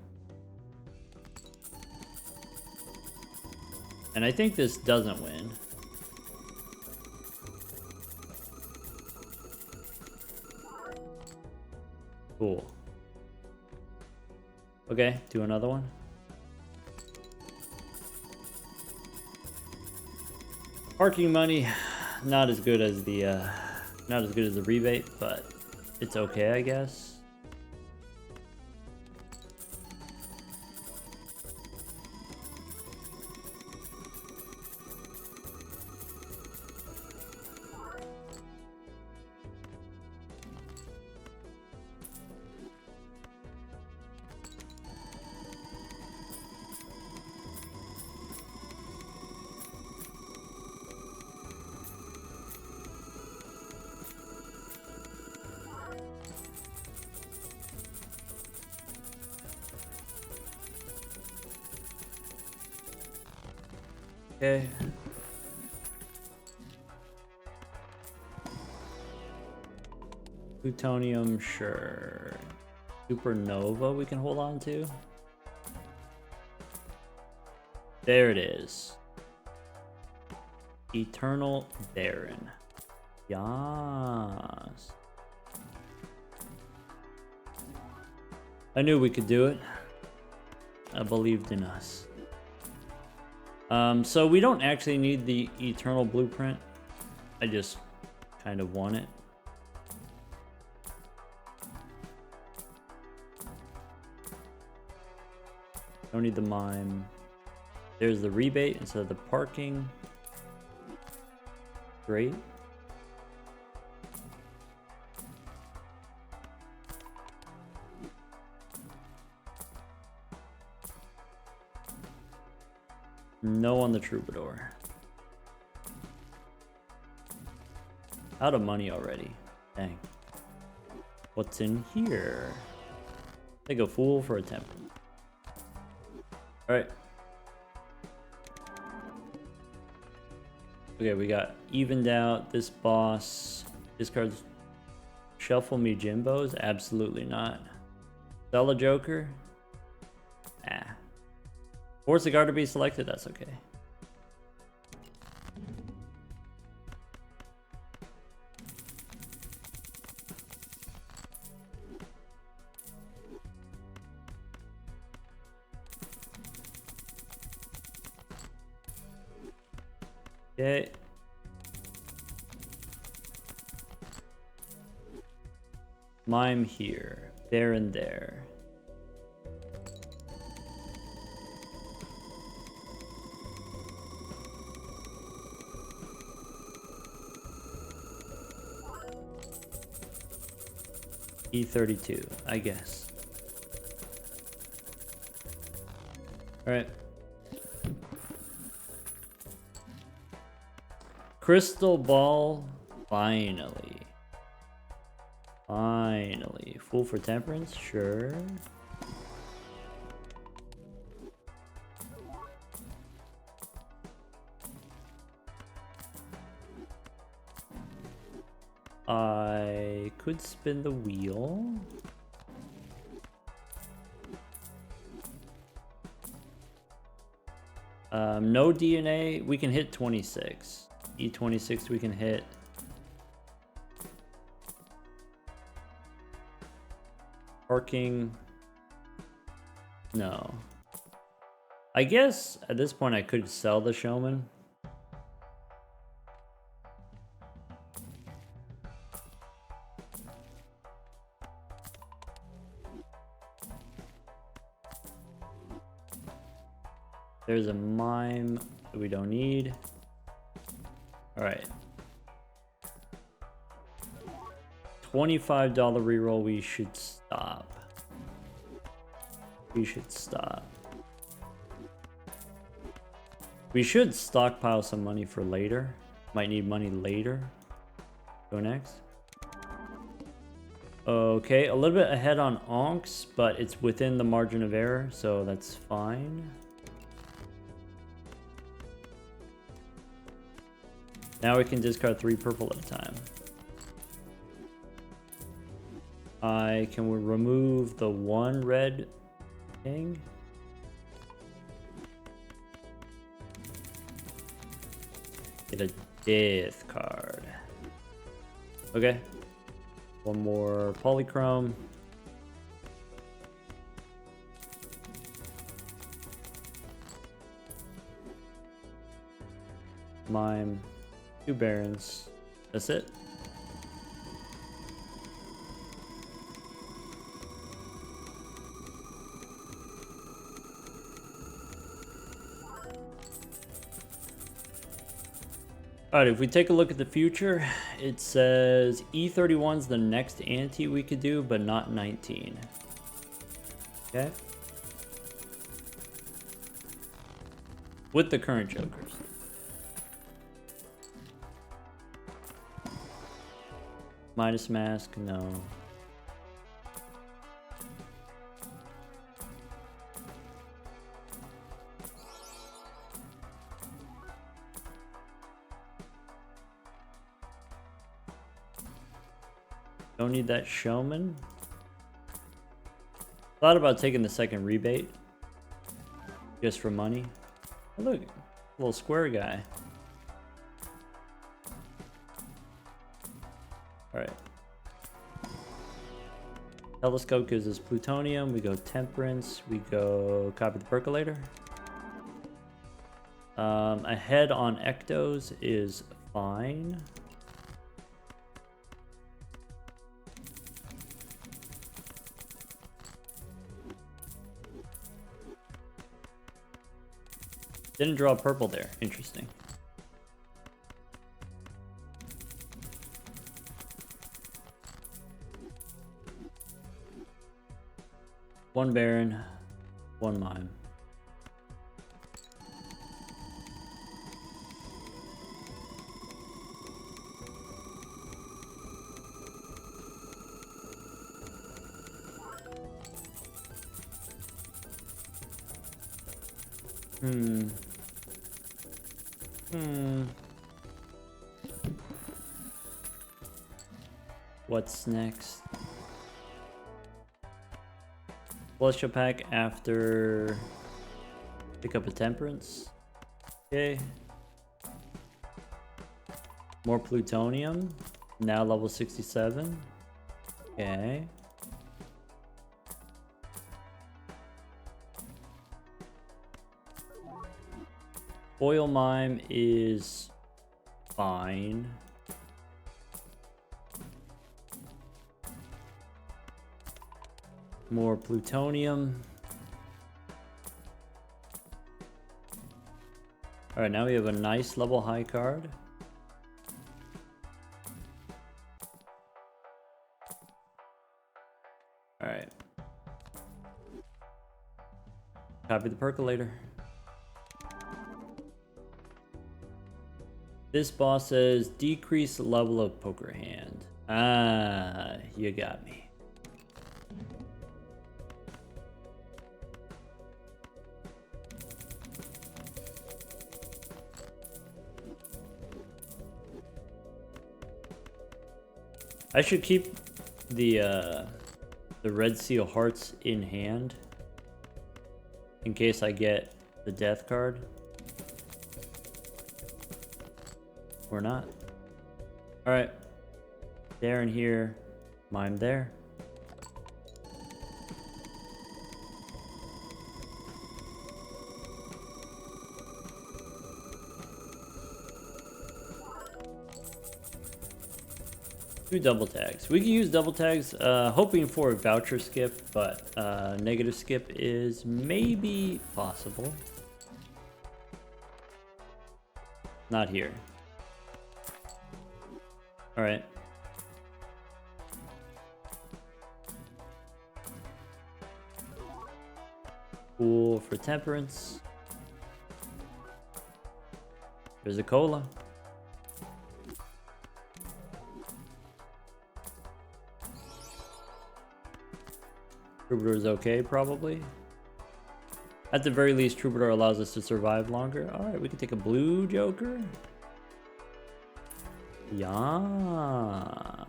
And I think this doesn't win. Cool. Okay, do another one. Parking money, not as good as the rebate, but it's okay, I guess. Okay. Plutonium, sure. Supernova we can hold on to. There it is. Eternal Baron. Yas. I knew we could do it. I believed in us. So we don't actually need the Eternal Blueprint. I just kind of want it. Don't need the mime. There's the rebate instead of the parking. Great. No on the Troubadour. Out of money already. Dang. What's in here? Take a fool for a temper. Alright. Okay, we got evened out. This boss. Discards. Shuffle me Jimbos? Absolutely not. Sell a Joker? Nah. Force the guard to be selected, that's okay. Okay. Mime here. There and there. E32, I guess. Alright. Crystal ball. Finally. Finally. Fool for temperance? Sure. I could spin the wheel. No DNA. We can hit 26. E26 we can hit. Parking. No. I guess at this point I could sell the showman. There's a mime that we don't need. Alright. $25 reroll, we should stop. We should stop. We should stockpile some money for later. Might need money later. Go next. Okay, a little bit ahead on onks, but it's within the margin of error, so that's fine. Now we can discard 3 purple at a time. Can we remove the 1 red thing? Get a death card. Okay. 1 more polychrome. Mime. 2 barons. That's it. Alright, if we take a look at the future, it says E31's the next ante we could do, but not 19. Okay. With the current jokers. Minus mask, no. Don't need that showman. Thought about taking the second rebate. Just for money. Oh, look, little square guy. Alright. Telescope gives us plutonium. We go temperance. We go copy the percolator. A head on ectos is fine. Didn't draw purple there. Interesting. One baron, 1 mime. What's next? Flush a pack after pick up a temperance. Okay. More plutonium. Now level 67. Okay. Foil mime is fine. More plutonium. Alright, now we have a nice level high card. Alright. Copy the percolator. This boss says decrease level of poker hand. Ah, you got me. I should keep the red seal hearts in hand in case I get the death card. Or not. Alright. Darren here. Mime there. Two double tags. We can use double tags, hoping for a voucher skip, but negative skip is maybe possible. Not here. Alright. Cool for temperance. There's a cola. Troubadour's okay, probably. At the very least, Troubadour allows us to survive longer. Alright, we can take a blue Joker. Yeah.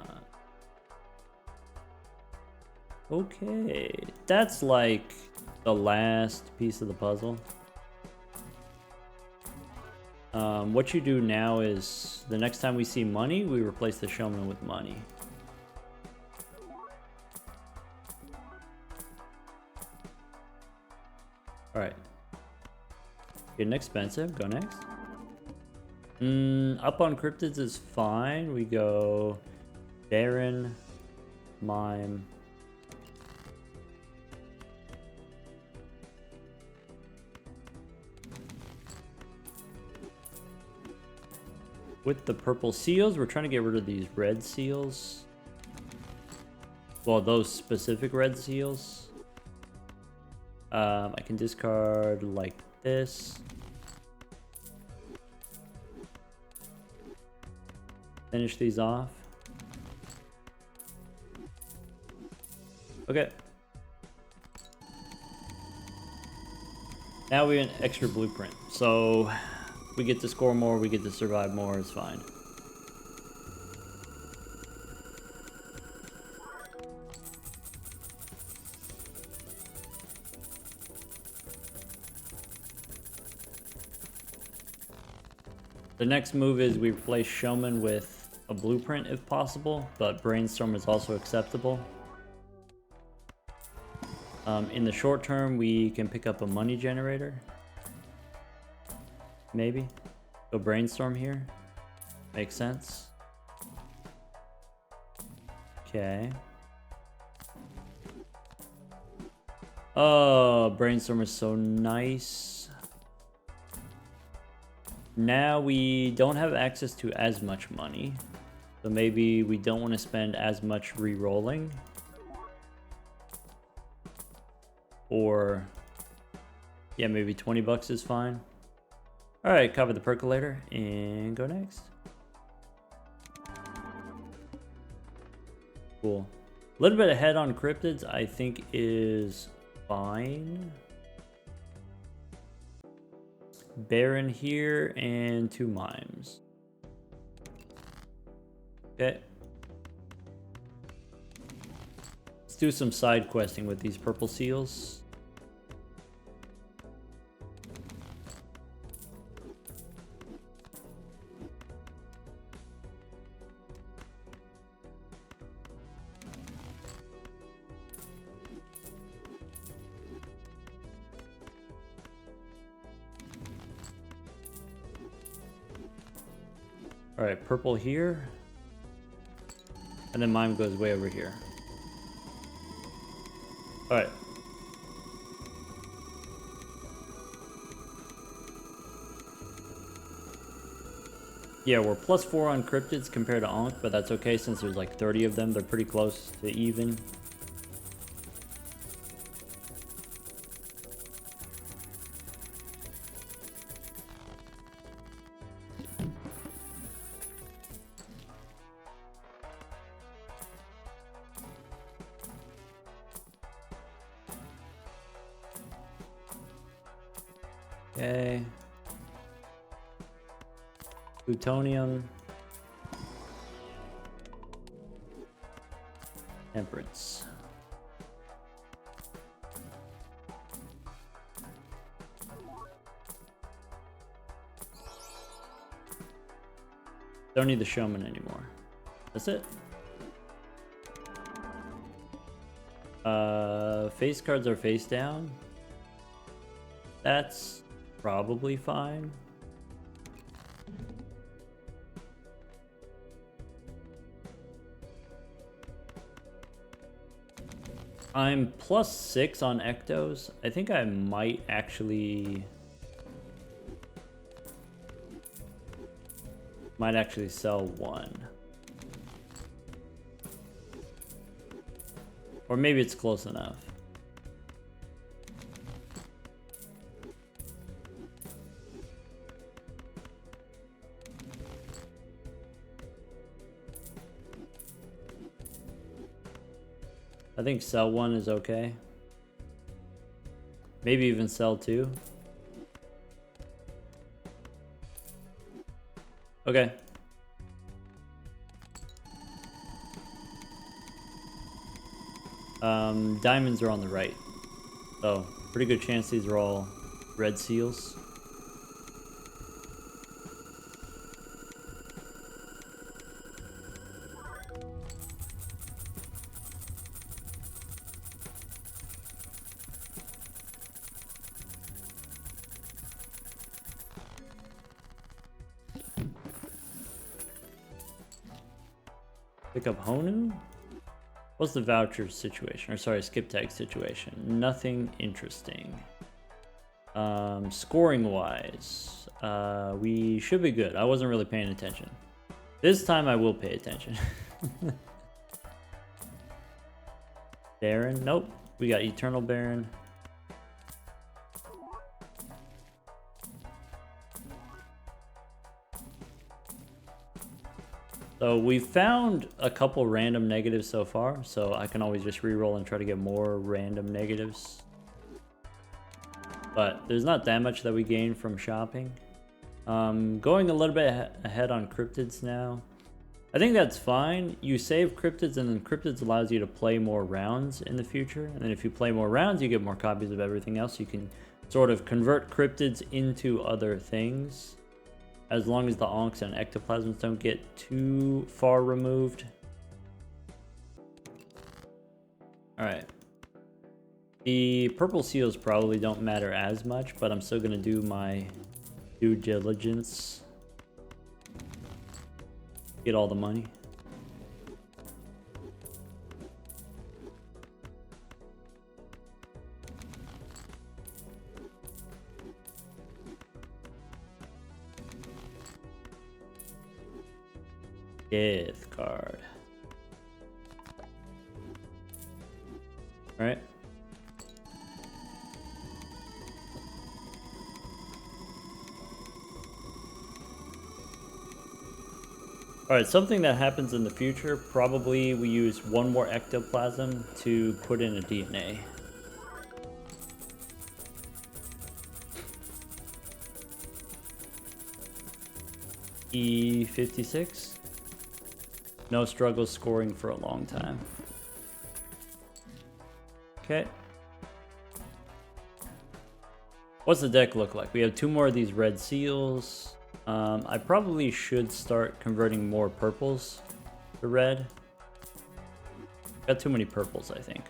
Okay. That's like the last piece of the puzzle. What you do now is the next time we see money, we replace the showman with money. Alright. Getting expensive. Go next. Up on cryptids is fine. We go Darren, Mime. With the purple seals, we're trying to get rid of these red seals. Well, those specific red seals. I can discard like this. Finish these off. Okay. Now we have an extra blueprint. So we get to score more, we get to survive more, it's fine. The next move is we replace Showman with a blueprint if possible, but Brainstorm is also acceptable. In the short term, we can pick up a money generator. Maybe. Go Brainstorm here. Makes sense. Okay. Oh, Brainstorm is so nice. Now we don't have access to as much money. So maybe we don't want to spend as much re-rolling. Or, yeah, maybe 20 bucks is fine. Alright, cover the percolator and go next. Cool. A little bit ahead on cryptids, I think is fine. Baron here and 2 mimes. Okay. Let's do some side questing with these purple seals. Alright, purple here. And then mine goes way over here. Alright. Yeah, we're +4 on cryptids compared to Ankh, but that's okay since there's like 30 of them. They're pretty close to even. Okay. Plutonium. Temperance. Don't need the showman anymore. That's it. Face cards are face down. That's probably fine. I'm +6 on ectos. I think I might actually sell one. Or maybe it's close enough. I think sell one is okay. Maybe even sell two. Okay. Diamonds are on the right. So, pretty good chance these are all red seals. Pick up Honu? What's the voucher situation? Or sorry, skip tag situation. Nothing interesting. Scoring wise, we should be good. I wasn't really paying attention. This time I will pay attention. Baron? Nope. We got Eternal Baron. So we found a couple random negatives so far, so I can always just reroll and try to get more random negatives. But there's not that much that we gain from shopping. Going a little bit ahead on cryptids now. I think that's fine. You save cryptids, and then cryptids allows you to play more rounds in the future. And then if you play more rounds, you get more copies of everything else. You can sort of convert cryptids into other things, as long as the onks and ectoplasms don't get too far removed. Alright. The purple seals probably don't matter as much, but I'm still going to do my due diligence. Get all the money. Gift card. All right. All right, something that happens in the future, probably we use one more ectoplasm to put in a DNA. E56. No struggle scoring for a long time. Okay. What's the deck look like? We have two more of these red seals. I probably should start converting more purples to red. Got too many purples, I think.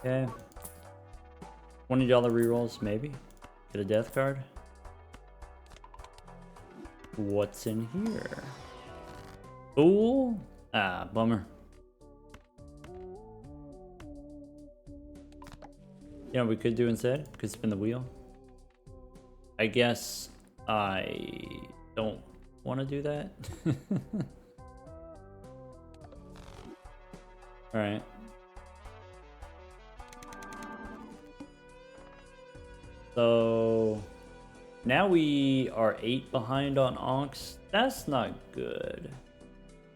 Okay. $20 rerolls, maybe. Get a death card. What's in here? Fool? Ah, bummer. You know what we could do instead? Could spin the wheel. I guess I don't want to do that. Alright. So now we are 8 behind on Onks. That's not good.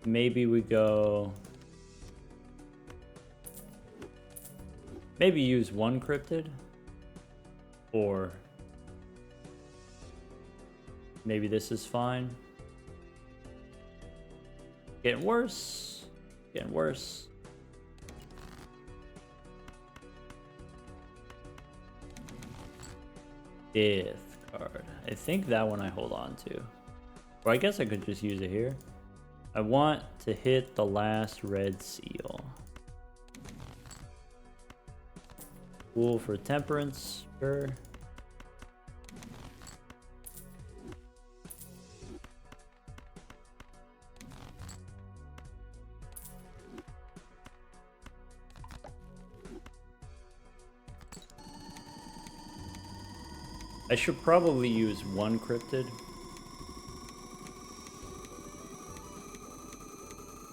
Maybe we go... Maybe use 1 cryptid? Or... Maybe this is fine. Getting worse. Getting worse. Fifth card. I think that one I hold on to. Or I guess I could just use it here. I want to hit the last red seal. Wool for temperance. Sure. I should probably use 1 cryptid.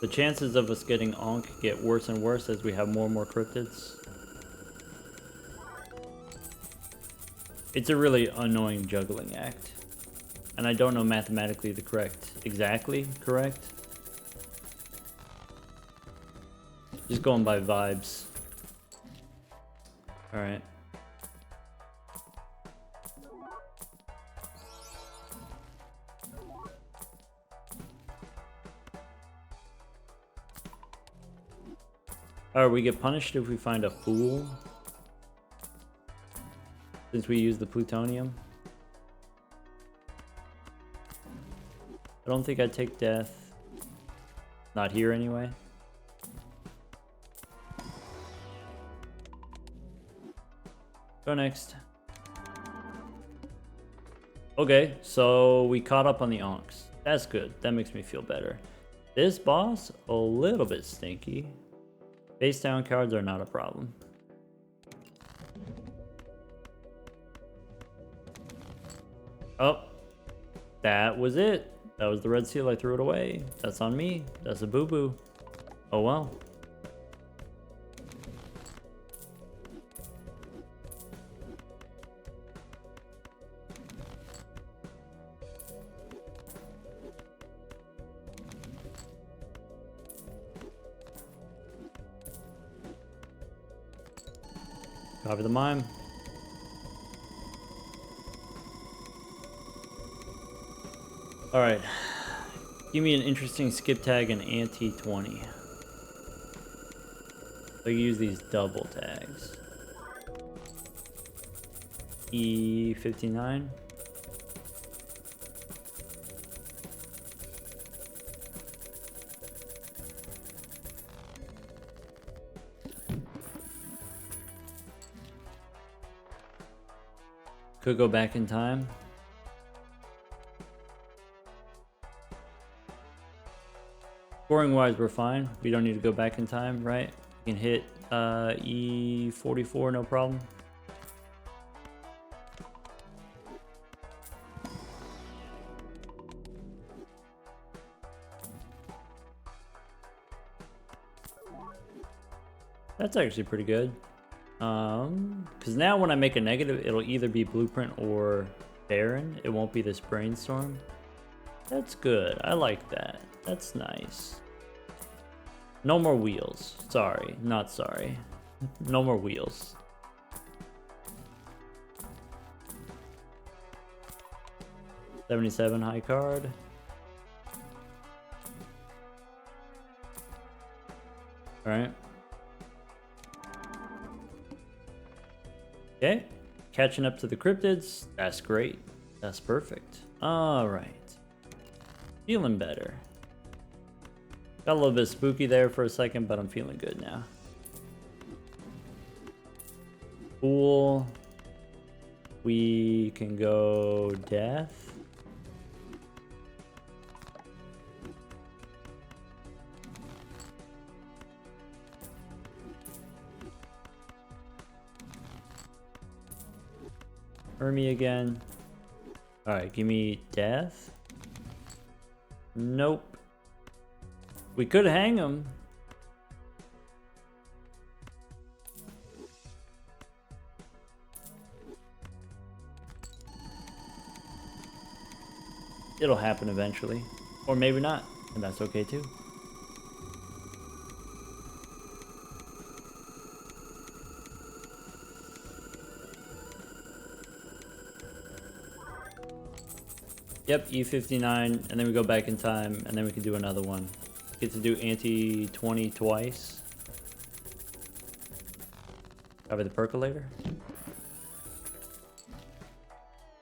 The chances of us getting Onk get worse and worse as we have more and more cryptids. It's a really annoying juggling act. And I don't know mathematically the exactly correct. Just going by vibes. Alright. Alright, we get punished if we find a fool. Since we use the plutonium. I don't think I'd take death. Not here anyway. Go next. Okay, so we caught up on the Onks. That's good. That makes me feel better. This boss, a little bit stinky. Face down cards are not a problem. Oh, that was it. That was the red seal. I threw it away. That's on me. That's a boo-boo. Oh well. Copy the mime. Alright. Give me an interesting skip tag and anti-20. So you use these double tags. E59. Could go back in time. Scoring wise, we're fine. We don't need to go back in time, right? We can hit E44, no problem. That's actually pretty good. Because now when I make a negative, it'll either be Blueprint or Baron. It won't be this Brainstorm. That's good. I like that. That's nice. No more wheels. Sorry. Not sorry. No more wheels. $77 high card. Alright. Okay. Catching up to the cryptids. That's great. That's perfect. Alright. Feeling better. Got a little bit spooky there for a second, but I'm feeling good now. Cool. We can go death. Hermie again. Alright, give me death. Nope. We could hang him. It'll happen eventually. Or maybe not, and that's okay too. Yep, E59, and then we go back in time, and then we can do another one. Get to do anti-20 twice. Cover the percolator.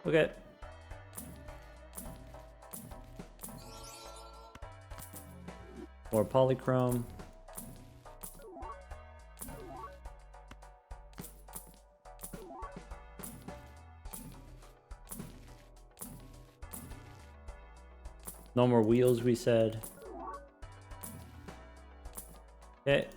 Okay. More polychrome. No more wheels, we said. Okay.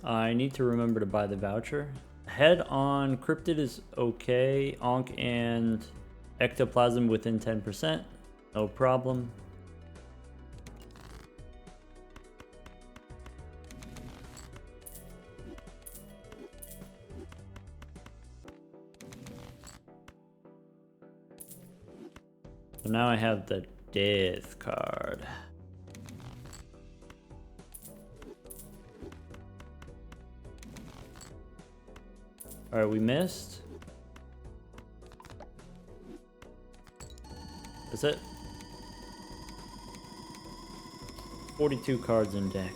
I need to remember to buy the voucher. Head on cryptid is okay. Onk and ectoplasm within 10%. No problem. So now I have the death card. Alright, we missed. That's it. 42 cards in deck.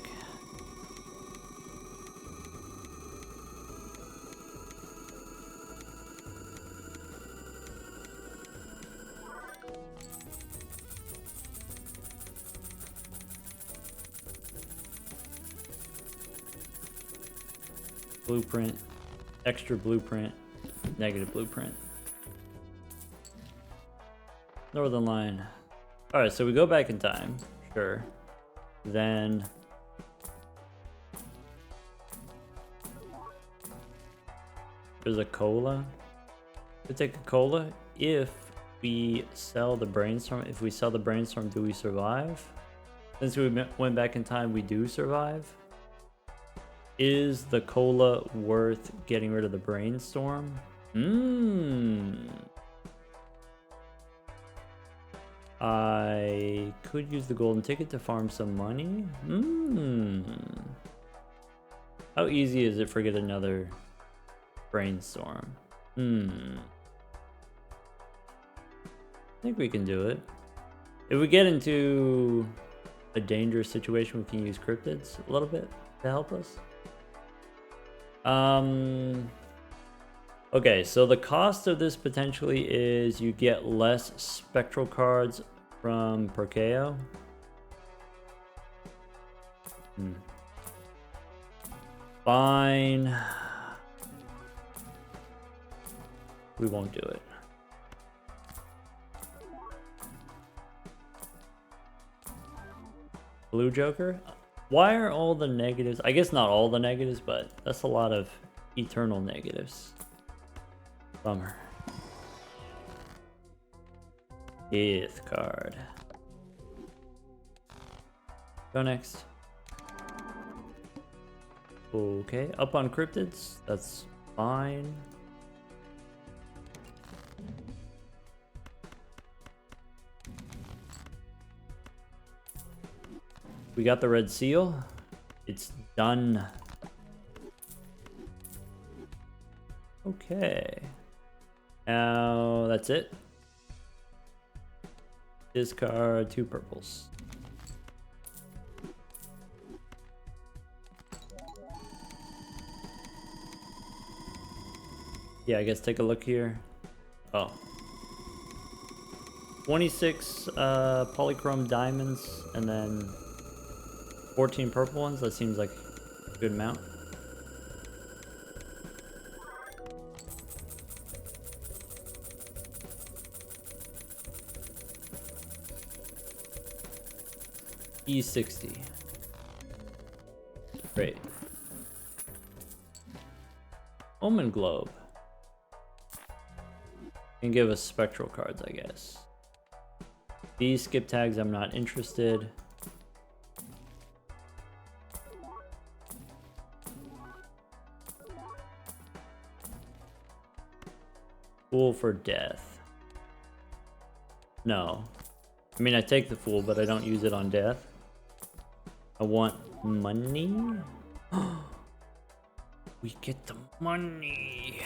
Blueprint, extra blueprint, negative blueprint. Northern line. Alright, so we go back in time. Sure. Then there's a cola. We take a cola if we sell the brainstorm. If we sell the brainstorm, do we survive? Since we went back in time, we do survive. Is the cola worth getting rid of the brainstorm? I could use the golden ticket to farm some money. How easy is it for get another brainstorm? I think we can do it. If we get into a dangerous situation, we can use cryptids a little bit to help us. Okay, so the cost of this potentially is you get less spectral cards from Perkeo. Fine. We won't do it. Blue Joker? Why are all the negatives? I guess not all the negatives, but that's a lot of eternal negatives. Bummer. Death card. Go next. Okay, up on cryptids. That's fine. We got the red seal. It's done. Okay. Now that's it. Discard 2 purples. Yeah, I guess take a look here. Oh. 26 polychrome diamonds and then 14 purple ones. That seems like Good amount. E60. Great. Omen Globe. Can give us spectral cards, I guess. These skip tags, I'm not interested. Fool for death. No. I mean, I take the fool, but I don't use it on death. I want money. We get the money.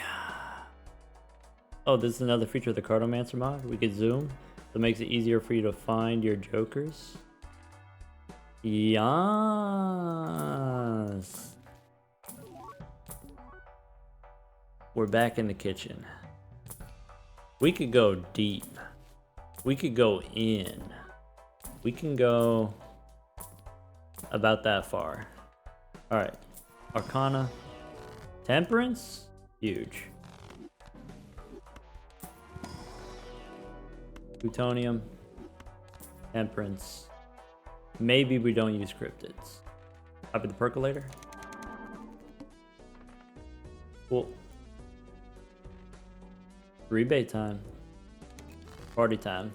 Oh, this is another feature of the Cartomancer mod. We could zoom. So it makes it easier for you to find your jokers. Yes. We're back in the kitchen. We could go deep. We could go in. We can go about that far. Alright. Arcana. Temperance? Huge. Plutonium. Temperance. Maybe we don't use cryptids. Copy the percolator. Cool. Rebate time. Party time.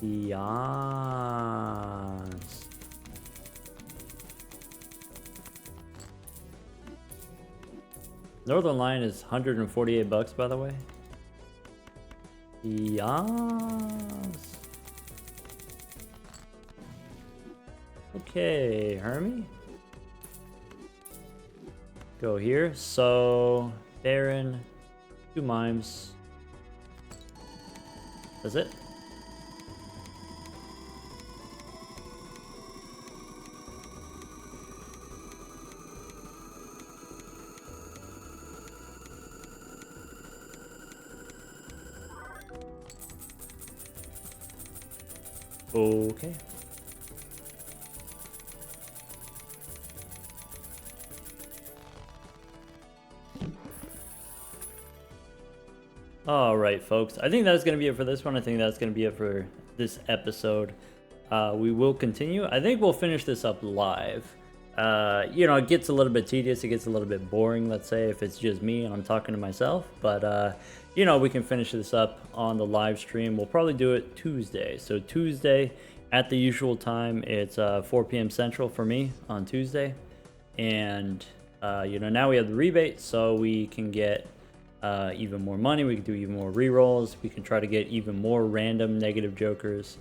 Yes. Northern Lion is 148 bucks, by the way. Yes. Okay, Hermie. Go here. So, Baron, 2 mimes. That's it. Okay. All right, folks. I think that's going to be it for this one. I think that's going to be it for this episode. We will continue. I think we'll finish this up live. You know, it gets a little bit tedious. It gets a little bit boring, let's say, if it's just me and I'm talking to myself. But, you know, we can finish this up on the live stream. We'll probably do it Tuesday. So Tuesday at the usual time, it's 4 p.m. Central for me on Tuesday. And, you know, now we have the rebate, so we can get even more money. We can do even more rerolls. We can try to get even more random negative jokers.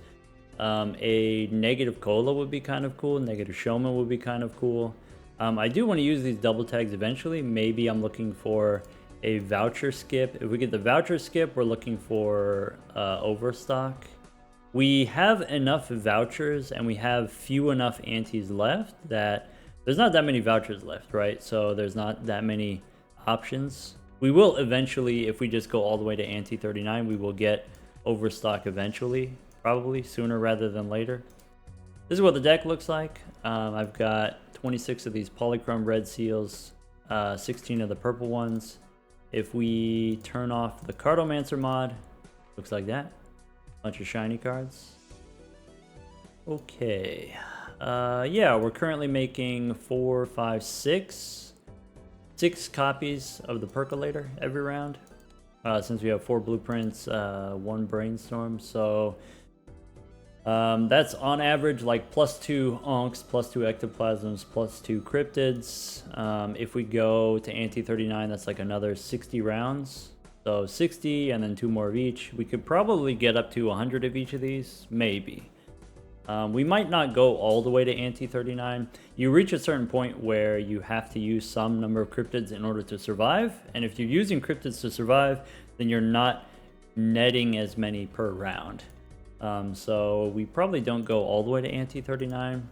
A negative cola would be kind of cool. Negative showman would be kind of cool. I do want to use these double tags eventually. Maybe I'm looking for a voucher skip. If we get the voucher skip, we're looking for overstock. We have enough vouchers and we have few enough antes left that there's not that many vouchers left, right? So there's not that many options. We will eventually, if we just go all the way to ante 39, we will get overstock eventually, probably sooner rather than later. This is what the deck looks like. I've got 26 of these polychrome red seals, 16 of the purple ones. If we turn off the Cartomancer mod, looks like that. Bunch of shiny cards. Okay. Yeah, we're currently making 4, 5, 6 copies of the percolator every round. Since we have 4 blueprints, 1 brainstorm. So that's on average like +2 onks, +2 ectoplasms, +2 cryptids. If we go to ante 39, that's like another 60 rounds. So 60 and then 2 more of each. We could probably get up to 100 of each of these, maybe. We might not go all the way to ante 39. You reach a certain point where you have to use some number of cryptids in order to survive. And if you're using cryptids to survive, then you're not netting as many per round. So we probably don't go all the way to ante 39.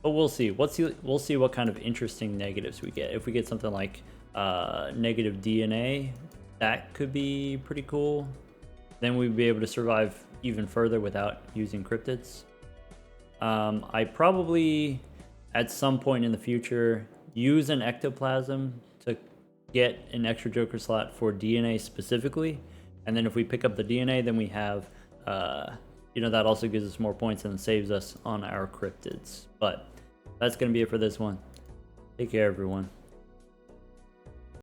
But we'll see. We'll see what kind of interesting negatives we get. If we get something like negative DNA, that could be pretty cool. Then we'd be able to survive even further without using cryptids. I probably, at some point in the future, use an ectoplasm to get an extra Joker slot for DNA specifically. And then if we pick up the DNA, then we have, that also gives us more points and saves us on our cryptids. But that's going to be it for this one. Take care, everyone.